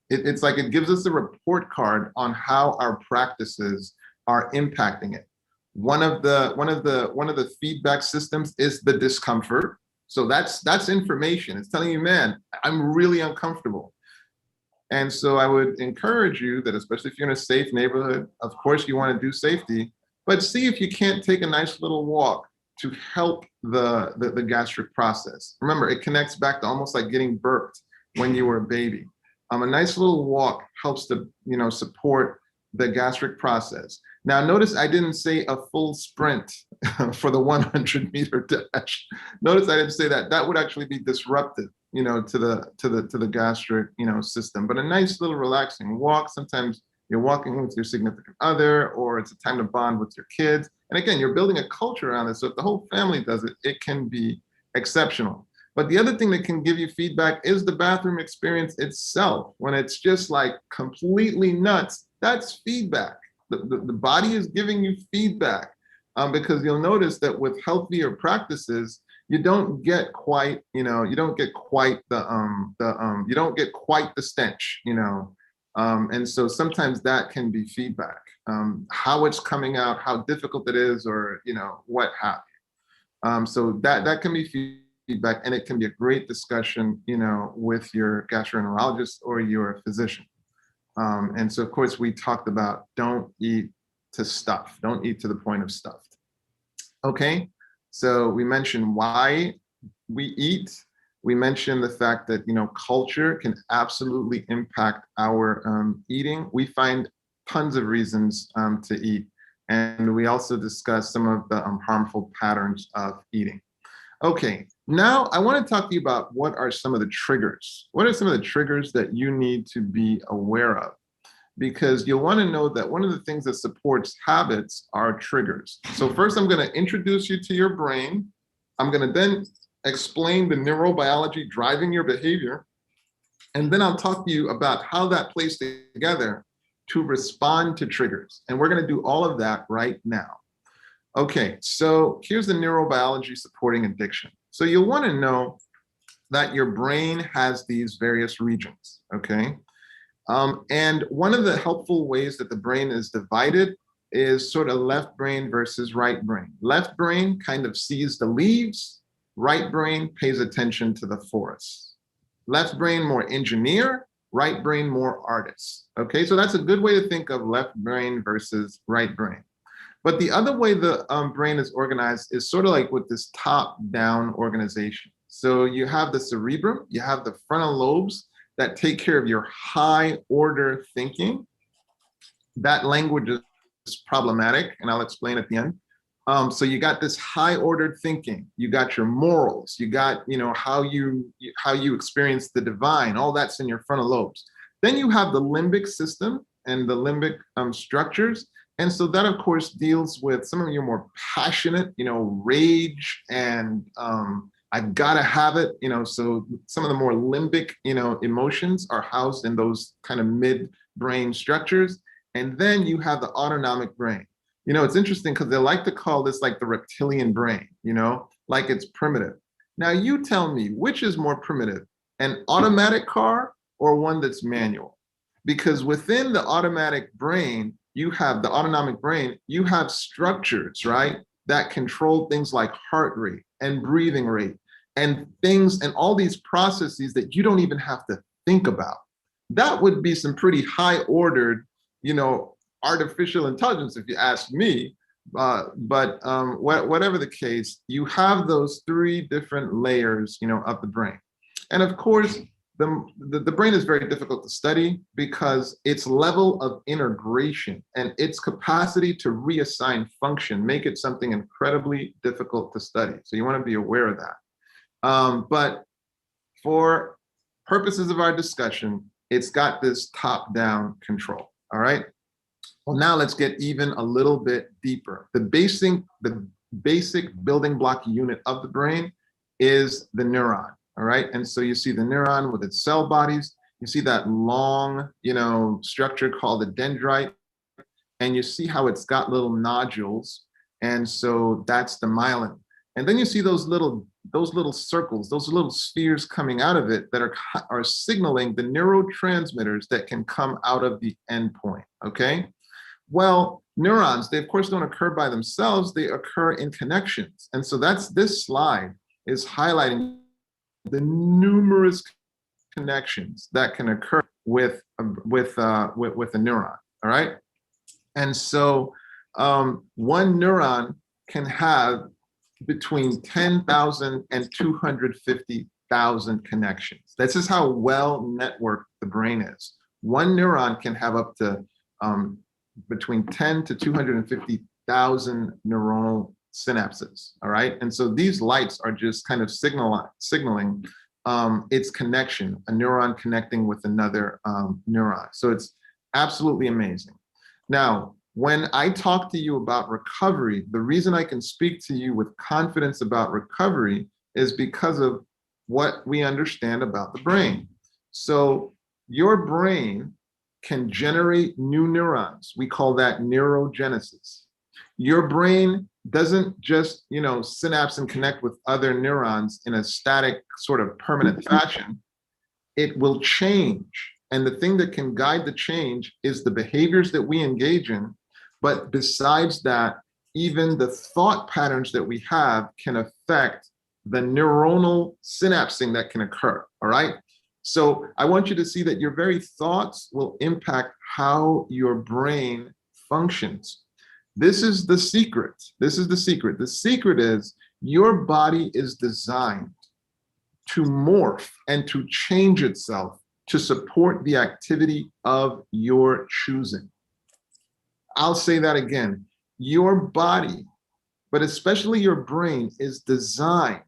It's like it gives us a report card on how our practices are impacting it. One of the feedback systems is the discomfort. So that's information. It's telling you, man, I'm really uncomfortable. And so I would encourage you that, especially if you're in a safe neighborhood, of course you want to do safety, but see if you can't take a nice little walk to help the gastric process. Remember, it connects back to almost like getting burped when you were a baby. A nice little walk helps to, support the gastric process. Now, notice I didn't say a full sprint for the 100-meter dash. Notice I didn't say that. That would actually be disruptive, to the gastric, system. But a nice little relaxing walk. Sometimes you're walking with your significant other, or it's a time to bond with your kids. And again, you're building a culture around this. So if the whole family does it, it can be exceptional. But the other thing that can give you feedback is the bathroom experience itself. When it's just like completely nuts, that's feedback. The body is giving you feedback, because you'll notice that with healthier practices, you don't get quite, you don't get quite the stench, and so sometimes that can be feedback, how it's coming out, how difficult it is, or what have you. So that can be feedback, and it can be a great discussion, with your gastroenterologist or your physician. And so, of course, we talked about don't eat to stuff. Don't eat to the point of stuffed. Okay, so we mentioned why we eat. We mentioned the fact that, culture can absolutely impact our eating. We find tons of reasons to eat. And we also discussed some of the harmful patterns of eating. Okay, now I want to talk to you about what are some of the triggers. What are some of the triggers that you need to be aware of? Because you'll want to know that one of the things that supports habits are triggers. So first, I'm going to introduce you to your brain. I'm going to then explain the neurobiology driving your behavior. And then I'll talk to you about how that plays together to respond to triggers. And we're going to do all of that right now. Okay, so here's the neurobiology supporting addiction. So you'll want to know that your brain has these various regions, okay? And one of the helpful ways that the brain is divided is sort of left brain versus right brain. Left brain kind of sees the leaves, right brain pays attention to the forest. Left brain more engineer, right brain more artist. Okay, so that's a good way to think of left brain versus right brain. But the other way the brain is organized is sort of like with this top-down organization. So you have the cerebrum, you have the frontal lobes that take care of your high-order thinking. That language is problematic, and I'll explain at the end. So you got this high-ordered thinking. You got your morals. You got, how you experience the divine. All that's in your frontal lobes. Then you have the limbic system and the limbic structures. And so that, of course, deals with some of your more passionate, rage and I've got to have it, so some of the more limbic, emotions are housed in those kind of mid-brain structures. And then you have the autonomic brain. You know, it's interesting because they like to call this like the reptilian brain, you know, like it's primitive. Now you tell me, which is more primitive, an automatic car or one that's manual? Because within the automatic brain, you have the autonomic brain, you have structures, right, that control things like heart rate and breathing rate and things and all these processes that you don't even have to think about. That would be some pretty high ordered, you know, artificial intelligence, if you ask me. Whatever the case, you have those three different layers, you know, of the brain. And of course, the brain is very difficult to study because its level of integration and its capacity to reassign function make it something incredibly difficult to study. So you want to be aware of that. But for purposes of our discussion, it's got this top-down control, all right? Well, now let's get even a little bit deeper. The basic building block unit of the brain is the neuron, all right? And so you see the neuron with its cell bodies, you see that long, you know, structure called the dendrite, and you see how it's got little nodules, and so that's the myelin. And then you see those little circles, those little spheres coming out of it that are signaling the neurotransmitters that can come out of the endpoint, okay? Well, neurons, they of course don't occur by themselves, they occur in connections. And so this slide is highlighting the numerous connections that can occur with a neuron, all right? And so one neuron can have between 10,000 and 250,000 connections. This is how well networked the brain is. One neuron can have up to between 10 to 250,000 neuronal synapses, all right? And so these lights are just kind of signaling its connection, a neuron connecting with another neuron. So it's absolutely amazing. Now, when I talk to you about recovery, the reason I can speak to you with confidence about recovery is because of what we understand about the brain. So your brain can generate new neurons. We call that neurogenesis. Your brain doesn't just, you know, synapse and connect with other neurons in a static sort of permanent fashion. It will change. And the thing that can guide the change is the behaviors that we engage in. But besides that, even the thought patterns that we have can affect the neuronal synapsing that can occur, all right? So I want you to see that your very thoughts will impact how your brain functions. This is the secret. This is the secret. The secret is your body is designed to morph and to change itself to support the activity of your choosing. I'll say that again. Your body, but especially your brain, is designed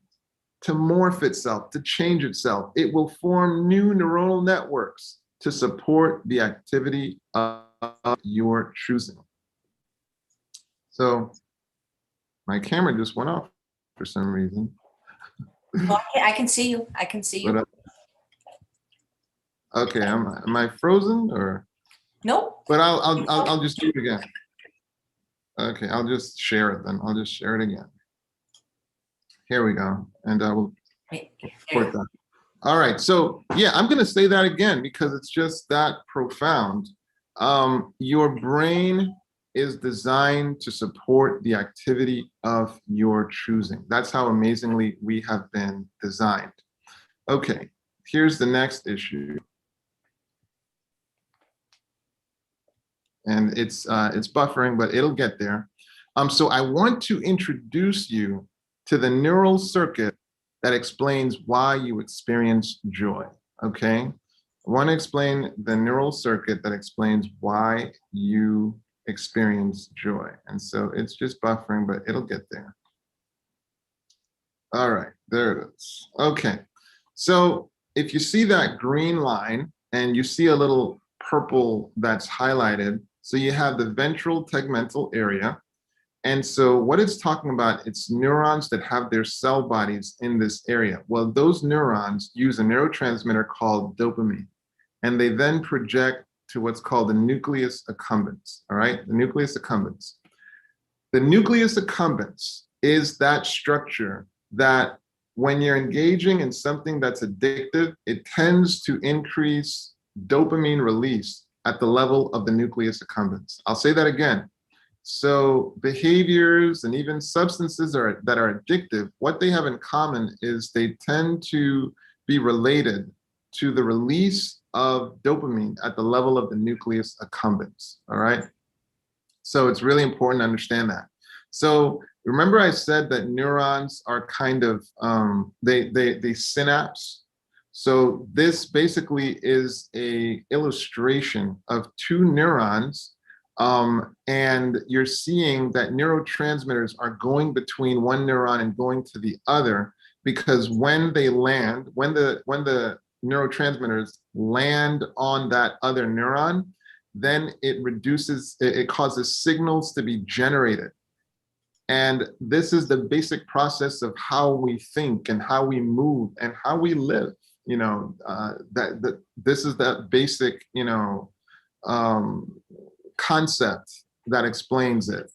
to morph itself, to change itself. It will form new neuronal networks to support the activity of your choosing. So my camera just went off for some reason. Well, I can see you. I can see you. Okay, am I frozen or? Nope. But I'll just do it again. Okay, I'll just share it then. I'll just share it again. Here we go, and I will report that. All right, so yeah, I'm gonna say that again because it's just that profound. Your brain is designed to support the activity of your choosing. That's how amazingly we have been designed. Okay, here's the next issue. And it's buffering, but it'll get there. So I want to introduce you to the neural circuit that explains why you experience joy, okay? I want to explain the neural circuit that explains why you experience joy. And so it's just buffering, but it'll get there. All right, there it is. Okay, so if you see that green line and you see a little purple that's highlighted, so you have the ventral tegmental area. And so what it's talking about, it's neurons that have their cell bodies in this area. Well, those neurons use a neurotransmitter called dopamine, and they then project to what's called the nucleus accumbens, all right? The nucleus accumbens. The nucleus accumbens is that structure that when you're engaging in something that's addictive, it tends to increase dopamine release at the level of the nucleus accumbens. I'll say that again. So behaviors and even substances that are addictive, what they have in common is they tend to be related to the release of dopamine at the level of the nucleus accumbens, all right? So it's really important to understand that. So remember I said that neurons are kind of, they synapse. So this basically is a illustration of two neurons, and you're seeing that neurotransmitters are going between one neuron and going to the other, because when they land, when the neurotransmitters land on that other neuron, then it causes signals to be generated. And this is the basic process of how we think and how we move and how we live. You know, this is that basic, concept that explains it.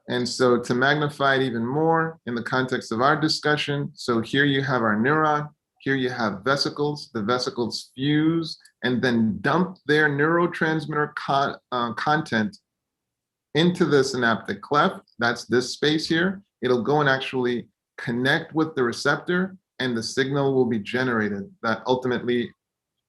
And so to magnify it even more in the context of our discussion, so here you have our neuron, here you have vesicles. The vesicles fuse and then dump their neurotransmitter content into the synaptic cleft. That's this space here. It'll go and actually connect with the receptor, and the signal will be generated that ultimately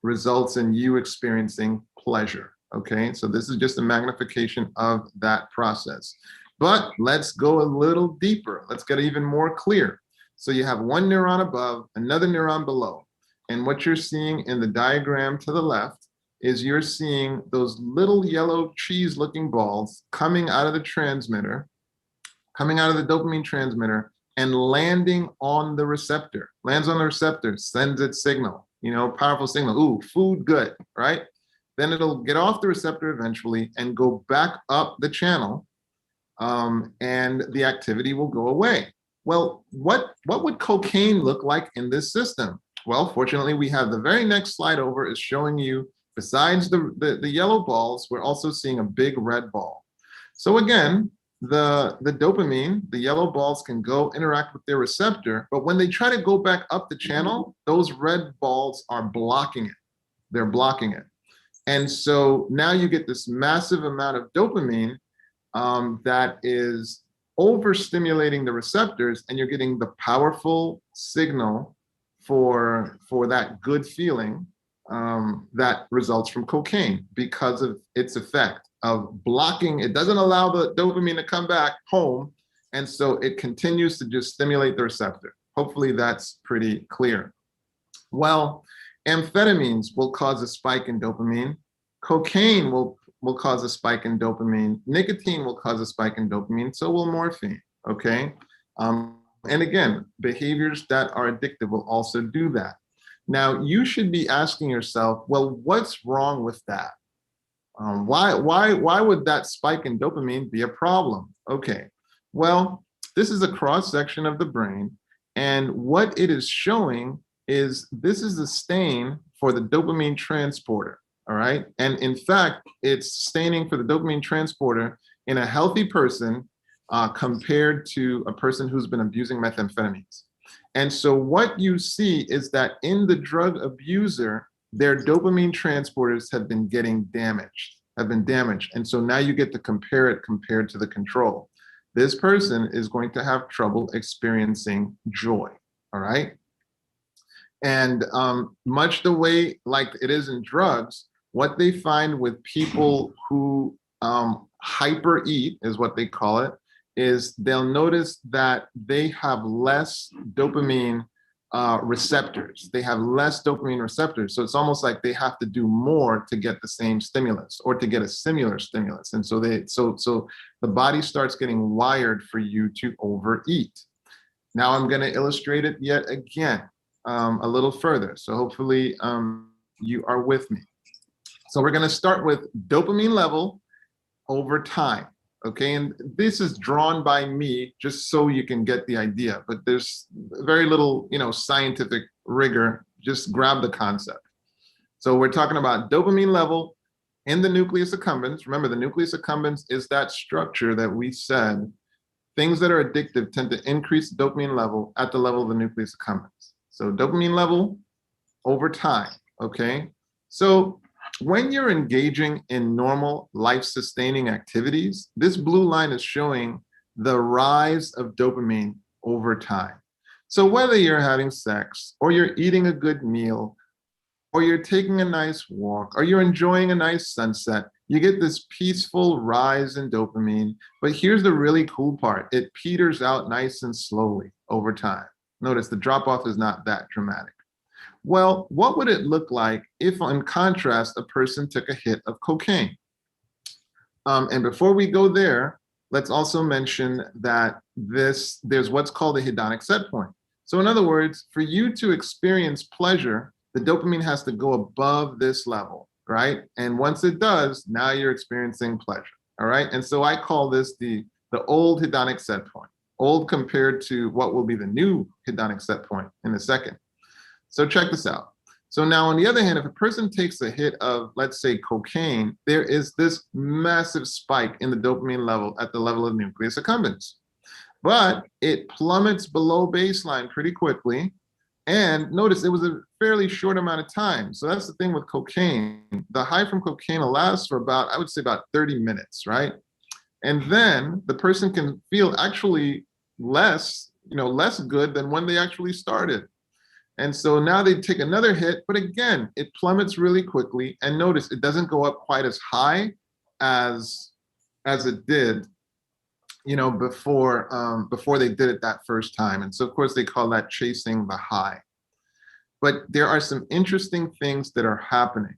results in you experiencing pleasure. Okay, so this is just a magnification of that process. But let's go a little deeper. Let's get even more clear. So you have one neuron above, another neuron below. And what you're seeing in the diagram to the left is you're seeing those little yellow cheese-looking balls coming out of the transmitter, coming out of the dopamine transmitter, and landing on the receptor. Lands on the receptor, sends its signal, powerful signal. Ooh, food, good, right? Then it'll get off the receptor eventually and go back up the channel, and the activity will go away. Well, what would cocaine look like in this system? Well, fortunately, we have the very next slide over is showing you, besides the yellow balls, we're also seeing a big red ball. So again, the dopamine, the yellow balls can go interact with their receptor, but when they try to go back up the channel, those red balls are blocking it. They're blocking it. And so now you get this massive amount of dopamine that is overstimulating the receptors, and you're getting the powerful signal for that good feeling that results from cocaine because of its effect of blocking. It doesn't allow the dopamine to come back home, and so it continues to just stimulate the receptor. Hopefully that's pretty clear. Well, amphetamines will cause a spike in dopamine. Cocaine will cause a spike in dopamine. Nicotine will cause a spike in dopamine. So will morphine, okay? And again, behaviors that are addictive will also do that. Now, you should be asking yourself, well, what's wrong with that? Why would that spike in dopamine be a problem? Okay, well, this is a cross-section of the brain, and what it is showing is this is a stain for the dopamine transporter, all right? And in fact, it's staining for the dopamine transporter in a healthy person compared to a person who's been abusing methamphetamines. And so what you see is that in the drug abuser, their dopamine transporters have been damaged. And so now you get to compare it compared to the control. This person is going to have trouble experiencing joy, all right? And much the way like it is in drugs, what they find with people who hyper eat is what they call it, is they'll notice that they have less dopamine receptors. They have less dopamine receptors. So it's almost like they have to do more to get the same stimulus or to get a similar stimulus. And so so the body starts getting wired for you to overeat. Now I'm going to illustrate it yet again a little further. So hopefully you are with me. So we're going to start with dopamine level over time. Okay, and this is drawn by me just so you can get the idea, but there's very little, scientific rigor. Just grab the concept. So we're talking about dopamine level in the nucleus accumbens. Remember, the nucleus accumbens is that structure that we said things that are addictive tend to increase the dopamine level at the level of the nucleus accumbens. So dopamine level over time, okay? So when you're engaging in normal life-sustaining activities, this blue line is showing the rise of dopamine over time. So whether you're having sex or you're eating a good meal or you're taking a nice walk or you're enjoying a nice sunset, you get this peaceful rise in dopamine. But here's the really cool part. It peters out nice and slowly over time. Notice the drop off is not that dramatic. Well, what would it look like if, in contrast, a person took a hit of cocaine? And before we go there, let's also mention that there's what's called a hedonic set point. So in other words, for you to experience pleasure, the dopamine has to go above this level, right? And once it does, now you're experiencing pleasure, all right? And so I call this the old hedonic set point, old compared to what will be the new hedonic set point in a second. So check this out. So now on the other hand, if a person takes a hit of, let's say, cocaine, there is this massive spike in the dopamine level at the level of nucleus accumbens. But it plummets below baseline pretty quickly. And notice it was a fairly short amount of time. So that's the thing with cocaine. The high from cocaine will last for about, I would say about 30 minutes, right? And then the person can feel actually less good than when they actually started. And so now they take another hit, but again, it plummets really quickly. And notice it doesn't go up quite as high as it did, before they did it that first time. And so of course they call that chasing the high. But there are some interesting things that are happening.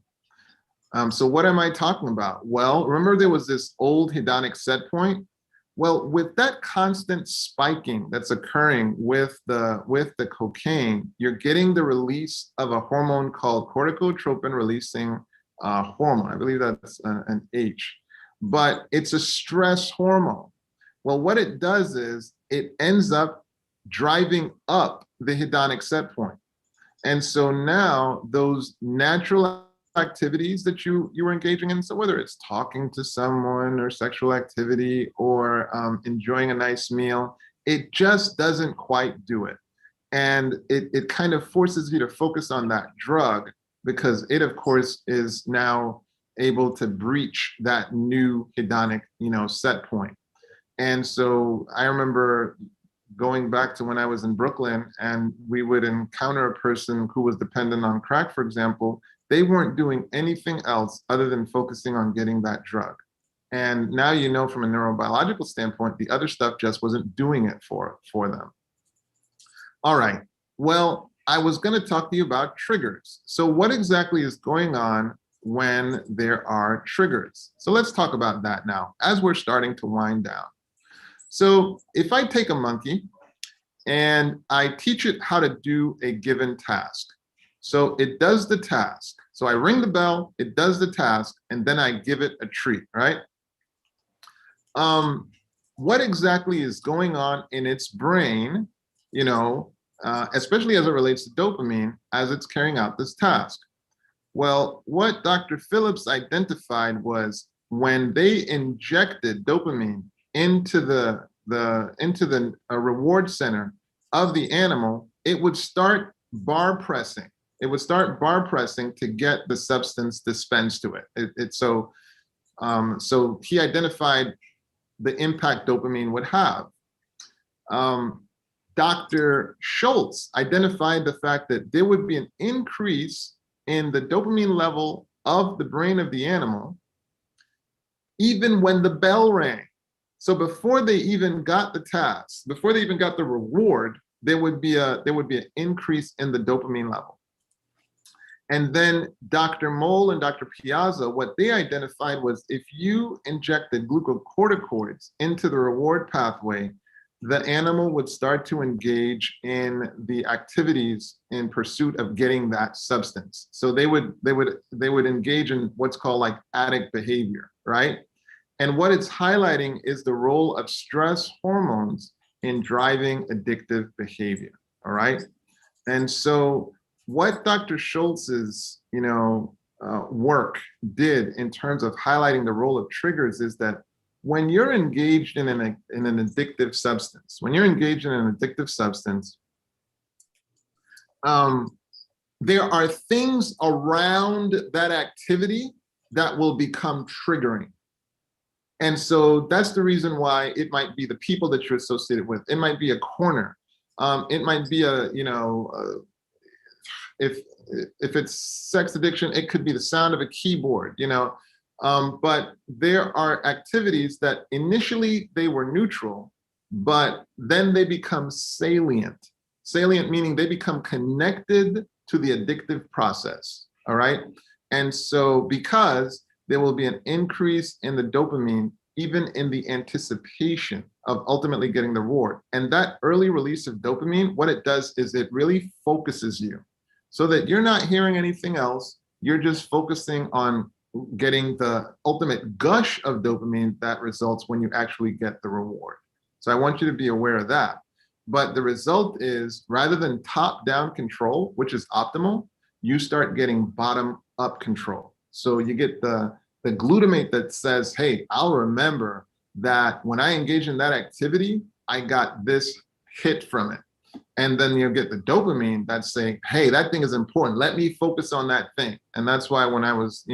So what am I talking about? Well, remember there was this old hedonic set point? Well, with that constant spiking that's occurring with the cocaine, you're getting the release of a hormone called corticotropin releasing hormone. I believe that's an H, but it's a stress hormone. Well, what it does is it ends up driving up the hedonic set point. And so now those natural activities that you were engaging in, so whether it's talking to someone or sexual activity or enjoying a nice meal, it just doesn't quite do it. And it kind of forces you to focus on that drug because it, of course, is now able to breach that new hedonic, set point. And so I remember going back to when I was in Brooklyn and we would encounter a person who was dependent on crack, for example. They weren't doing anything else other than focusing on getting that drug. And now from a neurobiological standpoint, the other stuff just wasn't doing it for them. All right, well, I was gonna talk to you about triggers. So what exactly is going on when there are triggers? So let's talk about that now as we're starting to wind down. So if I take a monkey and I teach it how to do a given task, so it does the task. So I ring the bell, it does the task, and then I give it a treat, right? What exactly is going on in its brain, especially as it relates to dopamine, as it's carrying out this task? Well, what Dr. Phillips identified was when they injected dopamine into the reward center of the animal, it would start bar pressing. It would start bar pressing to get the substance dispensed to it. So he identified the impact dopamine would have. Dr. Schultz identified the fact that there would be an increase in the dopamine level of the brain of the animal, even when the bell rang. So before they even got the task, before they even got the reward, there would be an increase in the dopamine level. And then Dr. Mole and Dr. Piazza, what they identified was if you injected glucocorticoids into the reward pathway, the animal would start to engage in the activities in pursuit of getting that substance. So they would engage in what's called like addict behavior, right? And what it's highlighting is the role of stress hormones in driving addictive behavior, all right? And so what Dr. Schultz's, work did in terms of highlighting the role of triggers is that when you're engaged in an addictive substance, there are things around that activity that will become triggering. And so that's the reason why it might be the people that you're associated with. It might be a corner. It might be if it's sex addiction, it could be the sound of a keyboard, but there are activities that initially they were neutral, but then they become salient. Salient meaning they become connected to the addictive process, all right? And so because there will be an increase in the dopamine, even in the anticipation of ultimately getting the reward. And that early release of dopamine, what it does is it really focuses you so that you're not hearing anything else. You're just focusing on getting the ultimate gush of dopamine that results when you actually get the reward. So I want you to be aware of that. But the result is rather than top-down control, which is optimal, you start getting bottom-up control. So you get the glutamate that says, hey, I'll remember that when I engage in that activity, I got this hit from it. And then you'll get the dopamine that's saying, hey, that thing is important. Let me focus on that thing. And that's why when I was,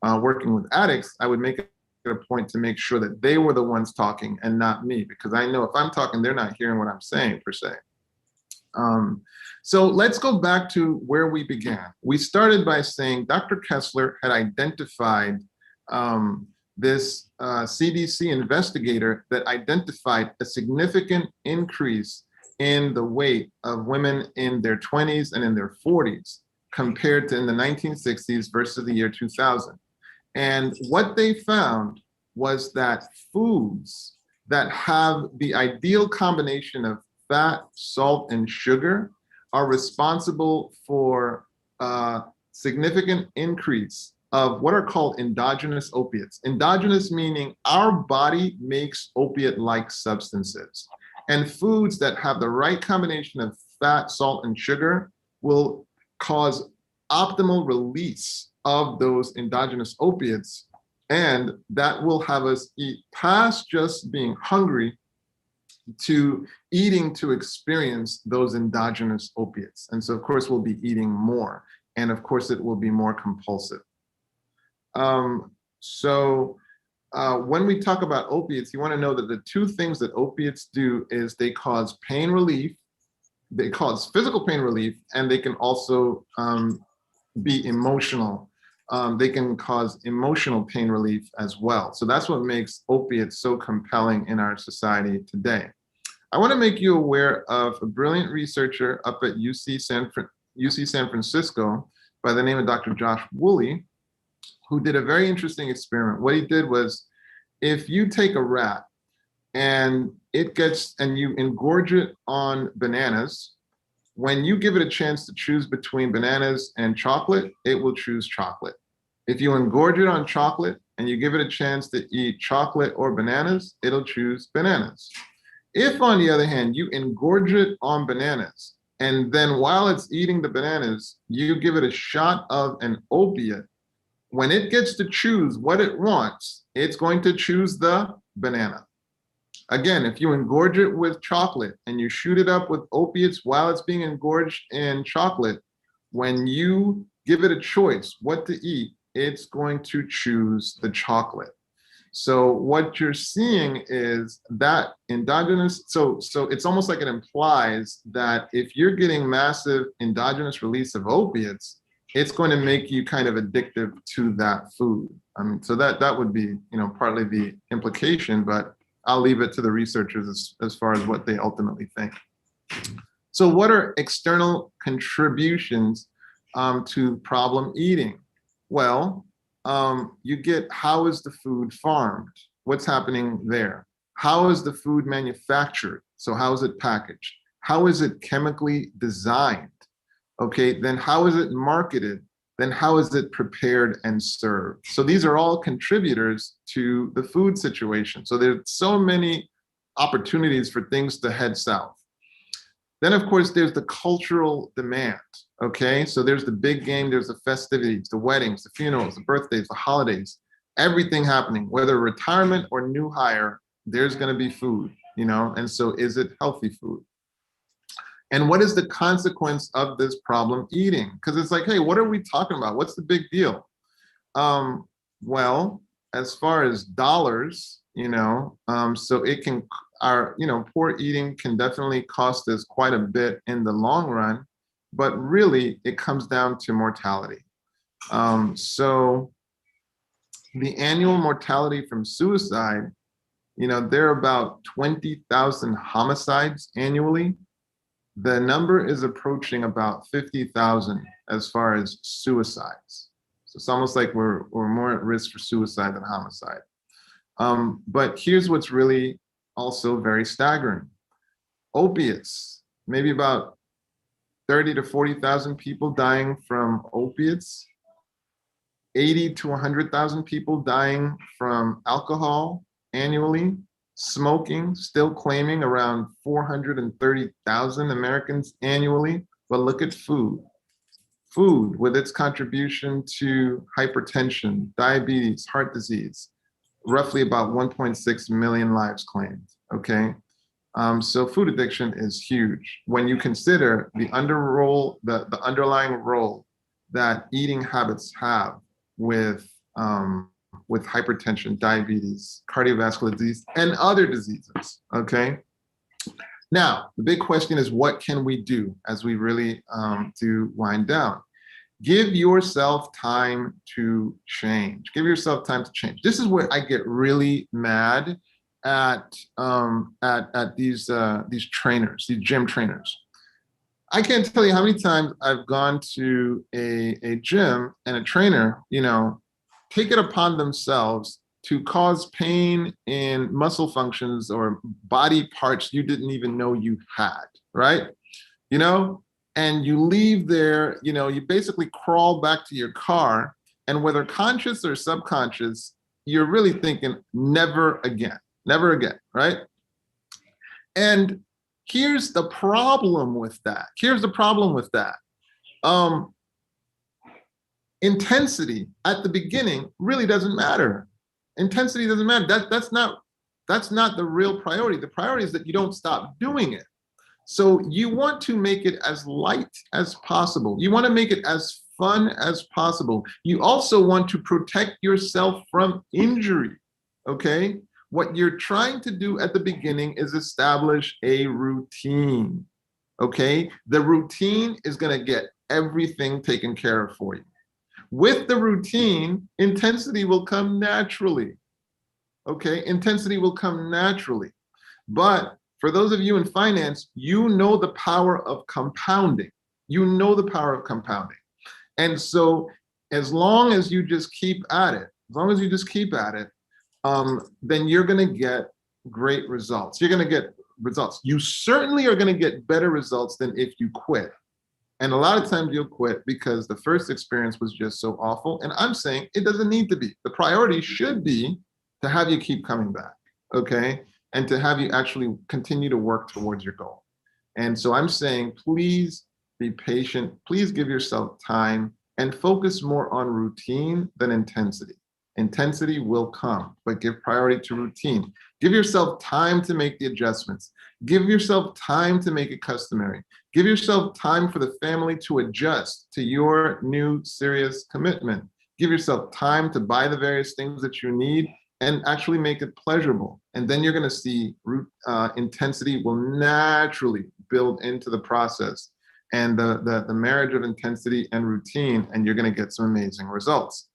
working with addicts, I would make it a point to make sure that they were the ones talking and not me, because I know if I'm talking, they're not hearing what I'm saying per se. So let's go back to where we began. We started by saying Dr. Kessler had identified this CDC investigator that identified a significant increase in the weight of women in their 20s and in their 40s compared to in the 1960s versus the year 2000. And what they found was that foods that have the ideal combination of fat, salt, and sugar are responsible for a significant increase of what are called endogenous opiates. Endogenous meaning our body makes opiate-like substances. And foods that have the right combination of fat, salt, and sugar will cause optimal release of those endogenous opiates. And that will have us eat past just being hungry to eating to experience those endogenous opiates. And so, of course, we'll be eating more. And of course, it will be more compulsive. When we talk about opiates, you want to know that the two things that opiates do is they cause pain relief, they cause physical pain relief, and they can also be emotional. They can cause emotional pain relief as well. So that's what makes opiates so compelling in our society today. I want to make you aware of a brilliant researcher up at UC San Francisco by the name of Dr. Josh Woolley, who did a very interesting experiment. What he did was, if you take a rat and you engorge it on bananas, when you give it a chance to choose between bananas and chocolate, it will choose chocolate. If you engorge it on chocolate and you give it a chance to eat chocolate or bananas, it'll choose bananas. If, on the other hand, you engorge it on bananas, and then while it's eating the bananas, you give it a shot of an opiate, when it gets to choose what it wants, it's going to choose the banana. Again, if you engorge it with chocolate and you shoot it up with opiates while it's being engorged in chocolate, when you give it a choice what to eat, it's going to choose the chocolate. So what you're seeing is that endogenous, so it's almost like it implies that if you're getting massive endogenous release of opiates, it's going to make you kind of addictive to that food. I mean, so that would be, partly the implication, but I'll leave it to the researchers as far as what they ultimately think. So what are external contributions to problem eating? Well, you get, how is the food farmed? What's happening there? How is the food manufactured? So how is it packaged? How is it chemically designed? Okay, then how is it marketed? Then how is it prepared and served? So these are all contributors to the food situation. So there's so many opportunities for things to head south. Then, of course, there's the cultural demand. Okay, so there's the big game, there's the festivities, the weddings, the funerals, the birthdays, the holidays, everything happening, whether retirement or new hire, there's going to be food, and so is it healthy food? And what is the consequence of this problem eating? Because it's like, hey, what are we talking about? What's the big deal? Well, as far as dollars, so it can, poor eating can definitely cost us quite a bit in the long run, but really it comes down to mortality. So the annual mortality from suicide, there are about 20,000 homicides annually. The number is approaching about 50,000 as far as suicides. So it's almost like we're more at risk for suicide than homicide. But here's what's really also very staggering. Opiates, maybe about 30 to 40,000 people dying from opiates, 80 to 100,000 people dying from alcohol annually, smoking, still claiming around 430,000 Americans annually. But look at food. Food, with its contribution to hypertension, diabetes, heart disease, roughly about 1.6 million lives claimed, okay? So food addiction is huge when you consider the underlying role that eating habits have with hypertension, diabetes, cardiovascular disease, and other diseases, okay? Now, the big question is, what can we do as we really do wind down? Give yourself time to change. Give yourself time to change. This is where I get really mad at these trainers, these gym trainers. I can't tell you how many times I've gone to a gym and a trainer, take it upon themselves to cause pain in muscle functions or body parts you didn't even know you had, right? And you leave there, you basically crawl back to your car, and whether conscious or subconscious, you're really thinking, never again, right? And here's the problem with that. Intensity at the beginning really doesn't matter. Intensity doesn't matter. That's not the real priority. The priority is that you don't stop doing it. So you want to make it as light as possible. You want to make it as fun as possible. You also want to protect yourself from injury, okay? What you're trying to do at the beginning is establish a routine, okay? The routine is going to get everything taken care of for you. With the routine, intensity will come naturally, okay? Intensity will come naturally. But for those of you in finance, you know the power of compounding. And so as long as you just keep at it, then you're going to get great results. You're going to get results. You certainly are going to get better results than if you quit. And a lot of times you'll quit because the first experience was just so awful. And I'm saying it doesn't need to be. The priority should be to have you keep coming back, okay? And to have you actually continue to work towards your goal. And so I'm saying, please be patient. Please give yourself time and focus more on routine than intensity. Intensity will come, but give priority to routine. Give yourself time to make the adjustments. Give yourself time to make it customary. Give yourself time for the family to adjust to your new serious commitment. Give yourself time to buy the various things that you need and actually make it pleasurable. And then you're going to see intensity will naturally build into the process and the marriage of intensity and routine, and you're going to get some amazing results.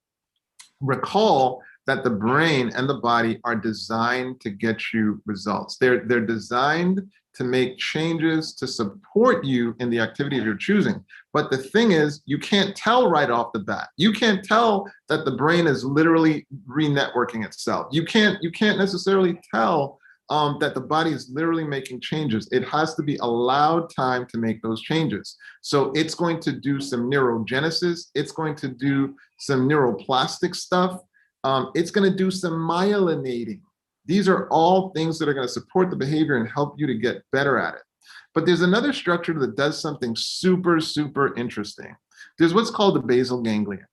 Recall that the brain and the body are designed to get you results. They're designed to make changes to support you in the activity of your choosing. But the thing is, you can't tell right off the bat. You can't tell that the brain is literally re-networking itself. You can't necessarily tell that the body is literally making changes. It has to be allowed time to make those changes. So it's going to do some neurogenesis. It's going to do some neuroplastic stuff. It's going to do some myelinating. These are all things that are going to support the behavior and help you to get better at it. But there's another structure that does something super, super interesting. There's what's called the basal ganglia.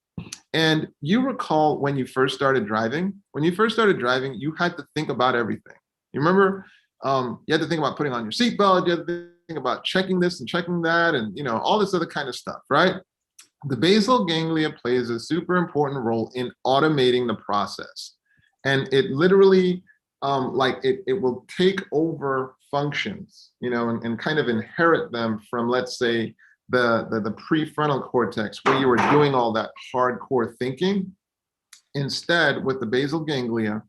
And you recall when you first started driving, you had to think about everything. You remember, you had to think about putting on your seatbelt, you had to think about checking this and checking that, and all this other kind of stuff, right? The basal ganglia plays a super important role in automating the process. And it literally, it will take over functions, and kind of inherit them from, let's say, the prefrontal cortex, where you were doing all that hardcore thinking. Instead, with the basal ganglia,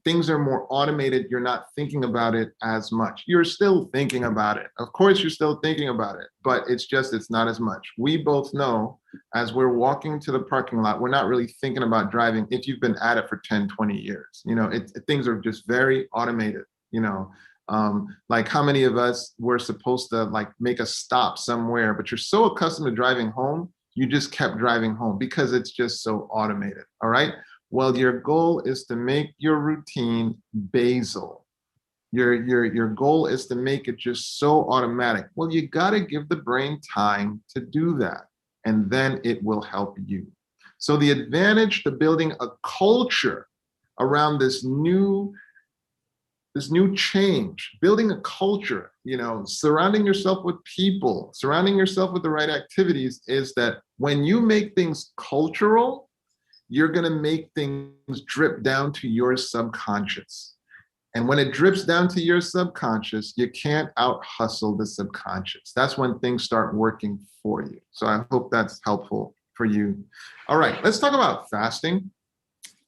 things are more automated. You're not thinking about it as much. You're still thinking about it. Of course, you're still thinking about it, but it's not as much. We both know, as we're walking to the parking lot, we're not really thinking about driving if you've been at it for 10, 20 years. Things are just very automated. Like, how many of us were supposed to make a stop somewhere, but you're so accustomed to driving home, you just kept driving home because it's just so automated. All right. Well, your goal is to make your routine basal. Your goal is to make it just so automatic. Well, you got to give the brain time to do that, and then it will help you. So the advantage to building a culture around this new change, building a culture, surrounding yourself with people, surrounding yourself with the right activities, is that when you make things cultural, you're going to make things drip down to your subconscious. And when it drips down to your subconscious, you can't out hustle the subconscious. That's when things start working for you. So I hope that's helpful for you. All right, let's talk about fasting.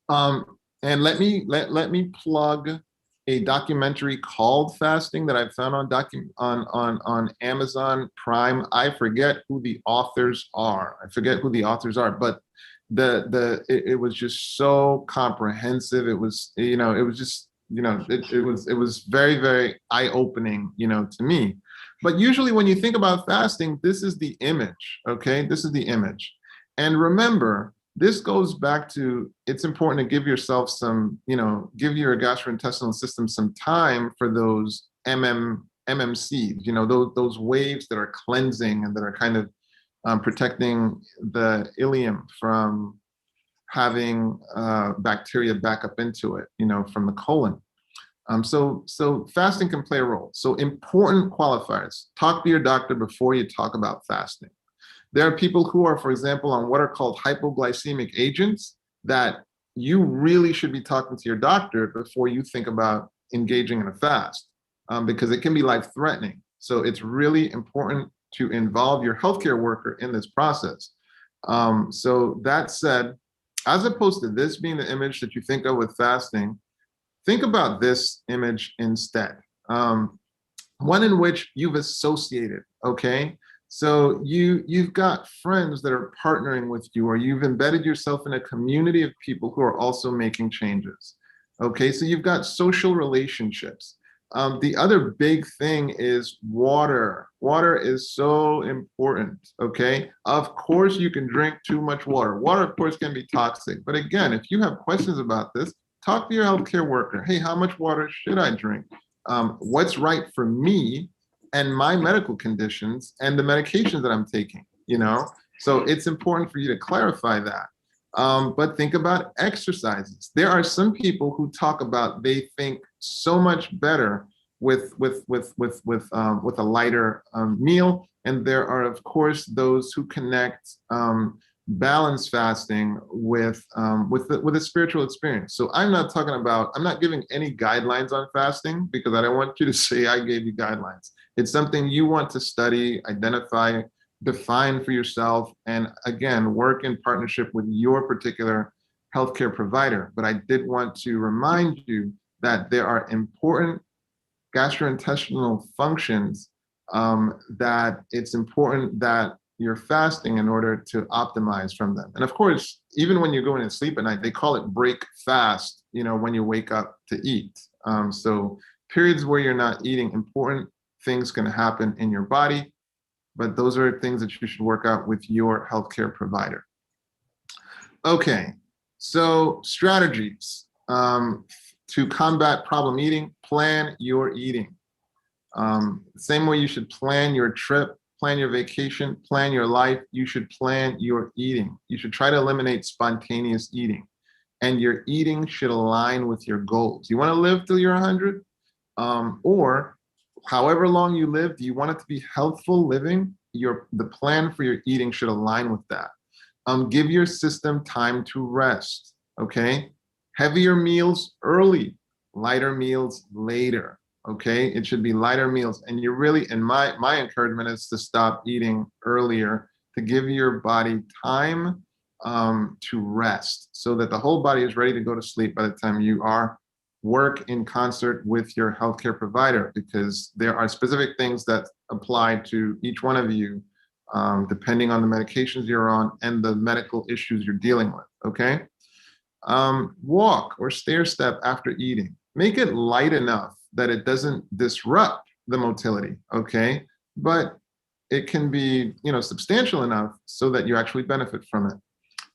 And let me plug a documentary called Fasting that I found on Amazon Prime. I forget who the authors are. But it was just so comprehensive. It was very, very eye-opening, to me. But usually when you think about fasting, this is the image, okay? This is the image. And remember, this goes back to, it's important to give yourself some, give your gastrointestinal system some time for those MMCs, those waves that are cleansing and that are kind of protecting the ileum from having bacteria back up into it, from the colon. So fasting can play a role. So important qualifiers. Talk to your doctor before you talk about fasting. There are people who are, for example, on what are called hypoglycemic agents that you really should be talking to your doctor before you think about engaging in a fast, because it can be life-threatening. So it's really important to involve your healthcare worker in this process. So that said, as opposed to this being the image that you think of with fasting, think about this image instead. One in which you've associated, okay? So you've got friends that are partnering with you, or you've embedded yourself in a community of people who are also making changes. Okay, so you've got social relationships. The other big thing is water. Water is so important, okay? Of course, you can drink too much water. Water, of course, can be toxic. But again, if you have questions about this, talk to your healthcare worker. Hey, how much water should I drink? What's right for me and my medical conditions and the medications that I'm taking, So it's important for you to clarify that. But think about exercises. There are some people who talk about they think so much better with a lighter meal, and there are, of course, those who connect balance fasting with a spiritual experience. So I'm not giving any guidelines on fasting, because I don't want you to say I gave you guidelines. It's something you want to study, identify, define for yourself, and again, work in partnership with your particular healthcare provider. But I did want to remind you that there are important gastrointestinal functions that it's important that you're fasting in order to optimize from them. And of course, even when you're going to sleep at night, they call it break fast, when you wake up to eat. So periods where you're not eating, important things can happen in your body, but those are things that you should work out with your healthcare provider. Okay, so strategies to combat problem eating: plan your eating. Same way you should plan your trip, plan your vacation, plan your life, you should plan your eating. You should try to eliminate spontaneous eating. And your eating should align with your goals. You want to live till you're 100? Or however long you live, do you want it to be healthful living? The plan for your eating should align with that. Give your system time to rest, okay? Heavier meals early, lighter meals later, okay? It should be lighter meals. And you're really, and my encouragement is to stop eating earlier, to give your body time to rest so that the whole body is ready to go to sleep by the time you are. Work in concert with your healthcare provider, because there are specific things that apply to each one of you, depending on the medications you're on and the medical issues you're dealing with, okay? Walk or stair step after eating. Make it light enough that it doesn't disrupt the motility, okay? But it can be, substantial enough so that you actually benefit from it.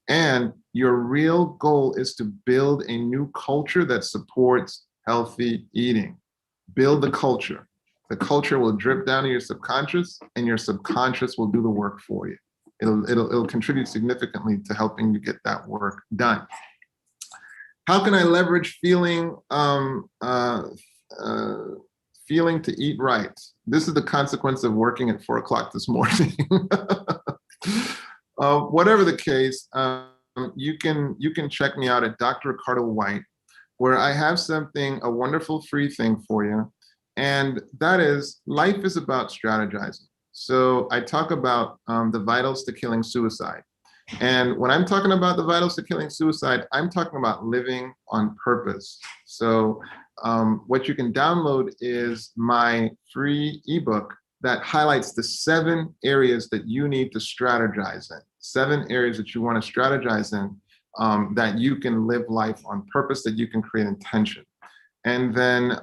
And your real goal is to build a new culture that supports healthy eating. Build the culture. The culture will drip down to your subconscious, and your subconscious will do the work for you. It'll contribute significantly to helping you get that work done. How can I leverage feeling to eat right? This is the consequence of working at 4 o'clock this morning. Whatever the case, you can check me out at Dr. Ricardo Whyte, where I have a wonderful free thing for you. And that is, life is about strategizing. So I talk about the vitals to killing suicide. And when I'm talking about the vitals to killing suicide, I'm talking about living on purpose. So what you can download is my free ebook that highlights the 7 areas that you need to strategize in, 7 areas that you want to strategize in, that you can live life on purpose, that you can create intention. And then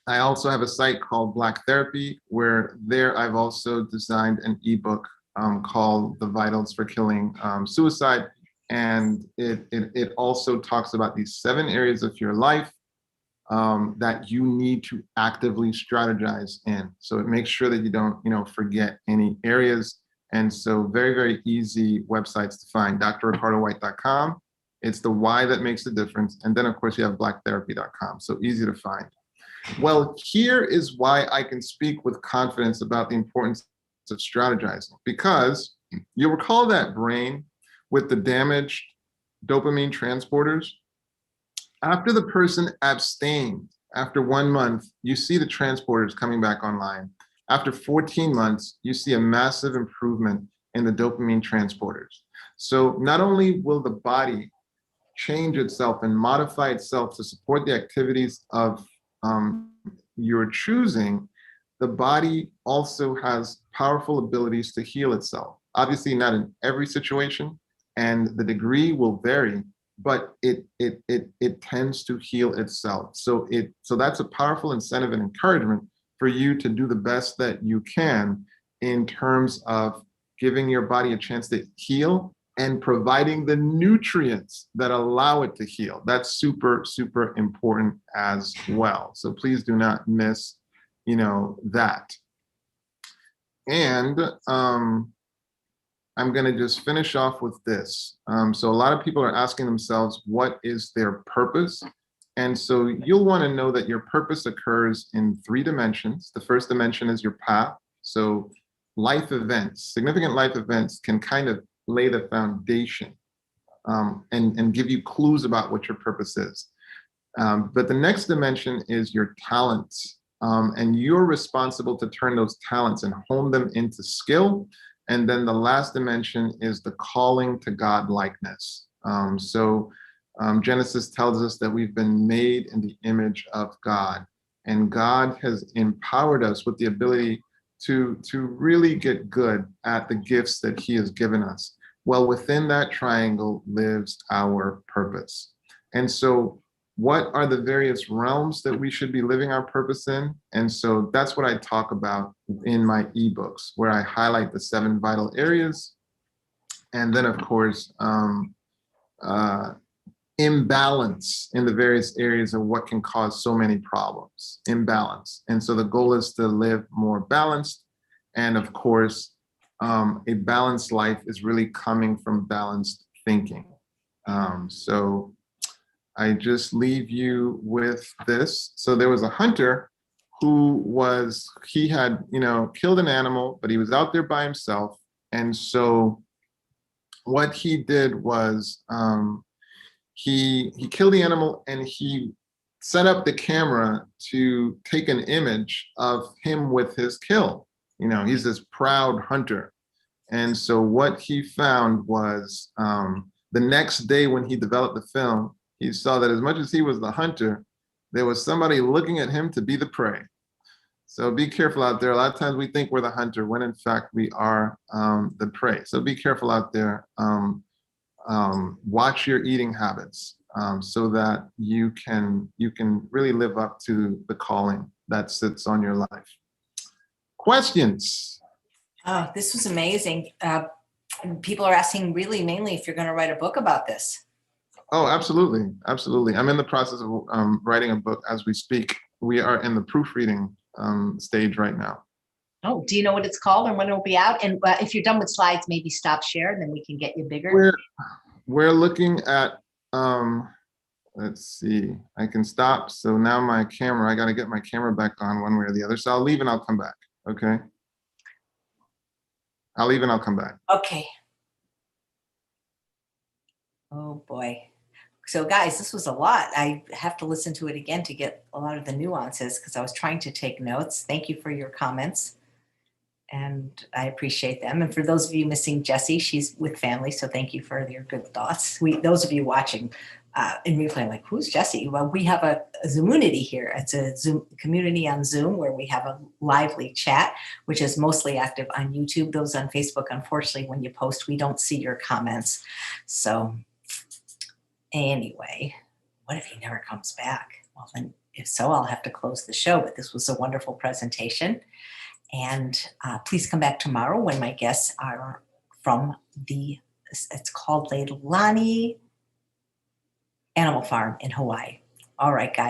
I also have a site called Black Therapy, where there I've also designed an ebook called The Vitals for Killing Suicide. And it also talks about these 7 areas of your life that you need to actively strategize in. So it makes sure that you don't, forget any areas. And so very, very easy websites to find, drricardowhite.com. It's the why that makes the difference. And then of course you have blacktherapy.com. So easy to find. Well, here is why I can speak with confidence about the importance of strategizing, because you'll recall that brain with the damaged dopamine transporters. After the person abstained, after 1 month, you see the transporters coming back online. After 14 months, you see a massive improvement in the dopamine transporters. So not only will the body change itself and modify itself to support the activities of your choosing, the body also has powerful abilities to heal itself. Obviously, not in every situation, and the degree will vary, but it tends to heal itself. So that's a powerful incentive and encouragement for you to do the best that you can in terms of giving your body a chance to heal and providing the nutrients that allow it to heal. That's super, super important as well. So please do not miss, that. And I'm going to just finish off with this. So a lot of people are asking themselves, what is their purpose? And so you'll want to know that your purpose occurs in 3 dimensions. The first dimension is your path. So life events, significant life events can kind of lay the foundation and give you clues about what your purpose is. But the next dimension is your talents. And you're responsible to turn those talents and hone them into skill. And then the last dimension is the calling to God-likeness. So Genesis tells us that we've been made in the image of God. And God has empowered us with the ability to really get good at the gifts that he has given us. Well, within that triangle lives our purpose. And so what are the various realms that we should be living our purpose in? And so that's what I talk about in my ebooks, where I highlight the 7 vital areas. And then, of course, imbalance in the various areas of what can cause so many problems, imbalance. And so the goal is to live more balanced. And of course, a balanced life is really coming from balanced thinking. So I just leave you with this. So there was a hunter he had, killed an animal, but he was out there by himself. And so what he did was, he killed the animal and he set up the camera to take an image of him with his kill. He's this proud hunter. And so what he found was, the next day when he developed the film, he saw that as much as he was the hunter, there was somebody looking at him to be the prey. So be careful out there. A lot of times we think we're the hunter when in fact we are the prey. So be careful out there. Watch your eating habits so that you can really live up to the calling that sits on your life. Questions? Oh, this was amazing. People are asking really mainly if you're going to write a book about this. Oh, absolutely. Absolutely. I'm in the process of writing a book as we speak. We are in the proofreading stage right now. Oh, do you know what it's called and when it'll be out? And if you're done with slides, maybe stop share and then we can get you bigger. We're looking at, let's see, I can stop. So now I got to get my camera back on one way or the other. So I'll leave and I'll come back. Okay. I'll leave and I'll come back. Okay. Oh boy. So guys, this was a lot. I have to listen to it again to get a lot of the nuances because I was trying to take notes. Thank you for your comments. And I appreciate them. And for those of you missing Jessie, she's with family. So thank you for your good thoughts. Those of you watching in replay, like, who's Jessie? Well, we have a Zoomunity here. It's a Zoom community on Zoom where we have a lively chat, which is mostly active on YouTube. Those on Facebook, unfortunately, when you post, we don't see your comments. So anyway, what if he never comes back? Well, then if so, I'll have to close the show. But this was a wonderful presentation. And please come back tomorrow when my guests are from it's called Leilani Animal Farm in Hawaii. All right, guys.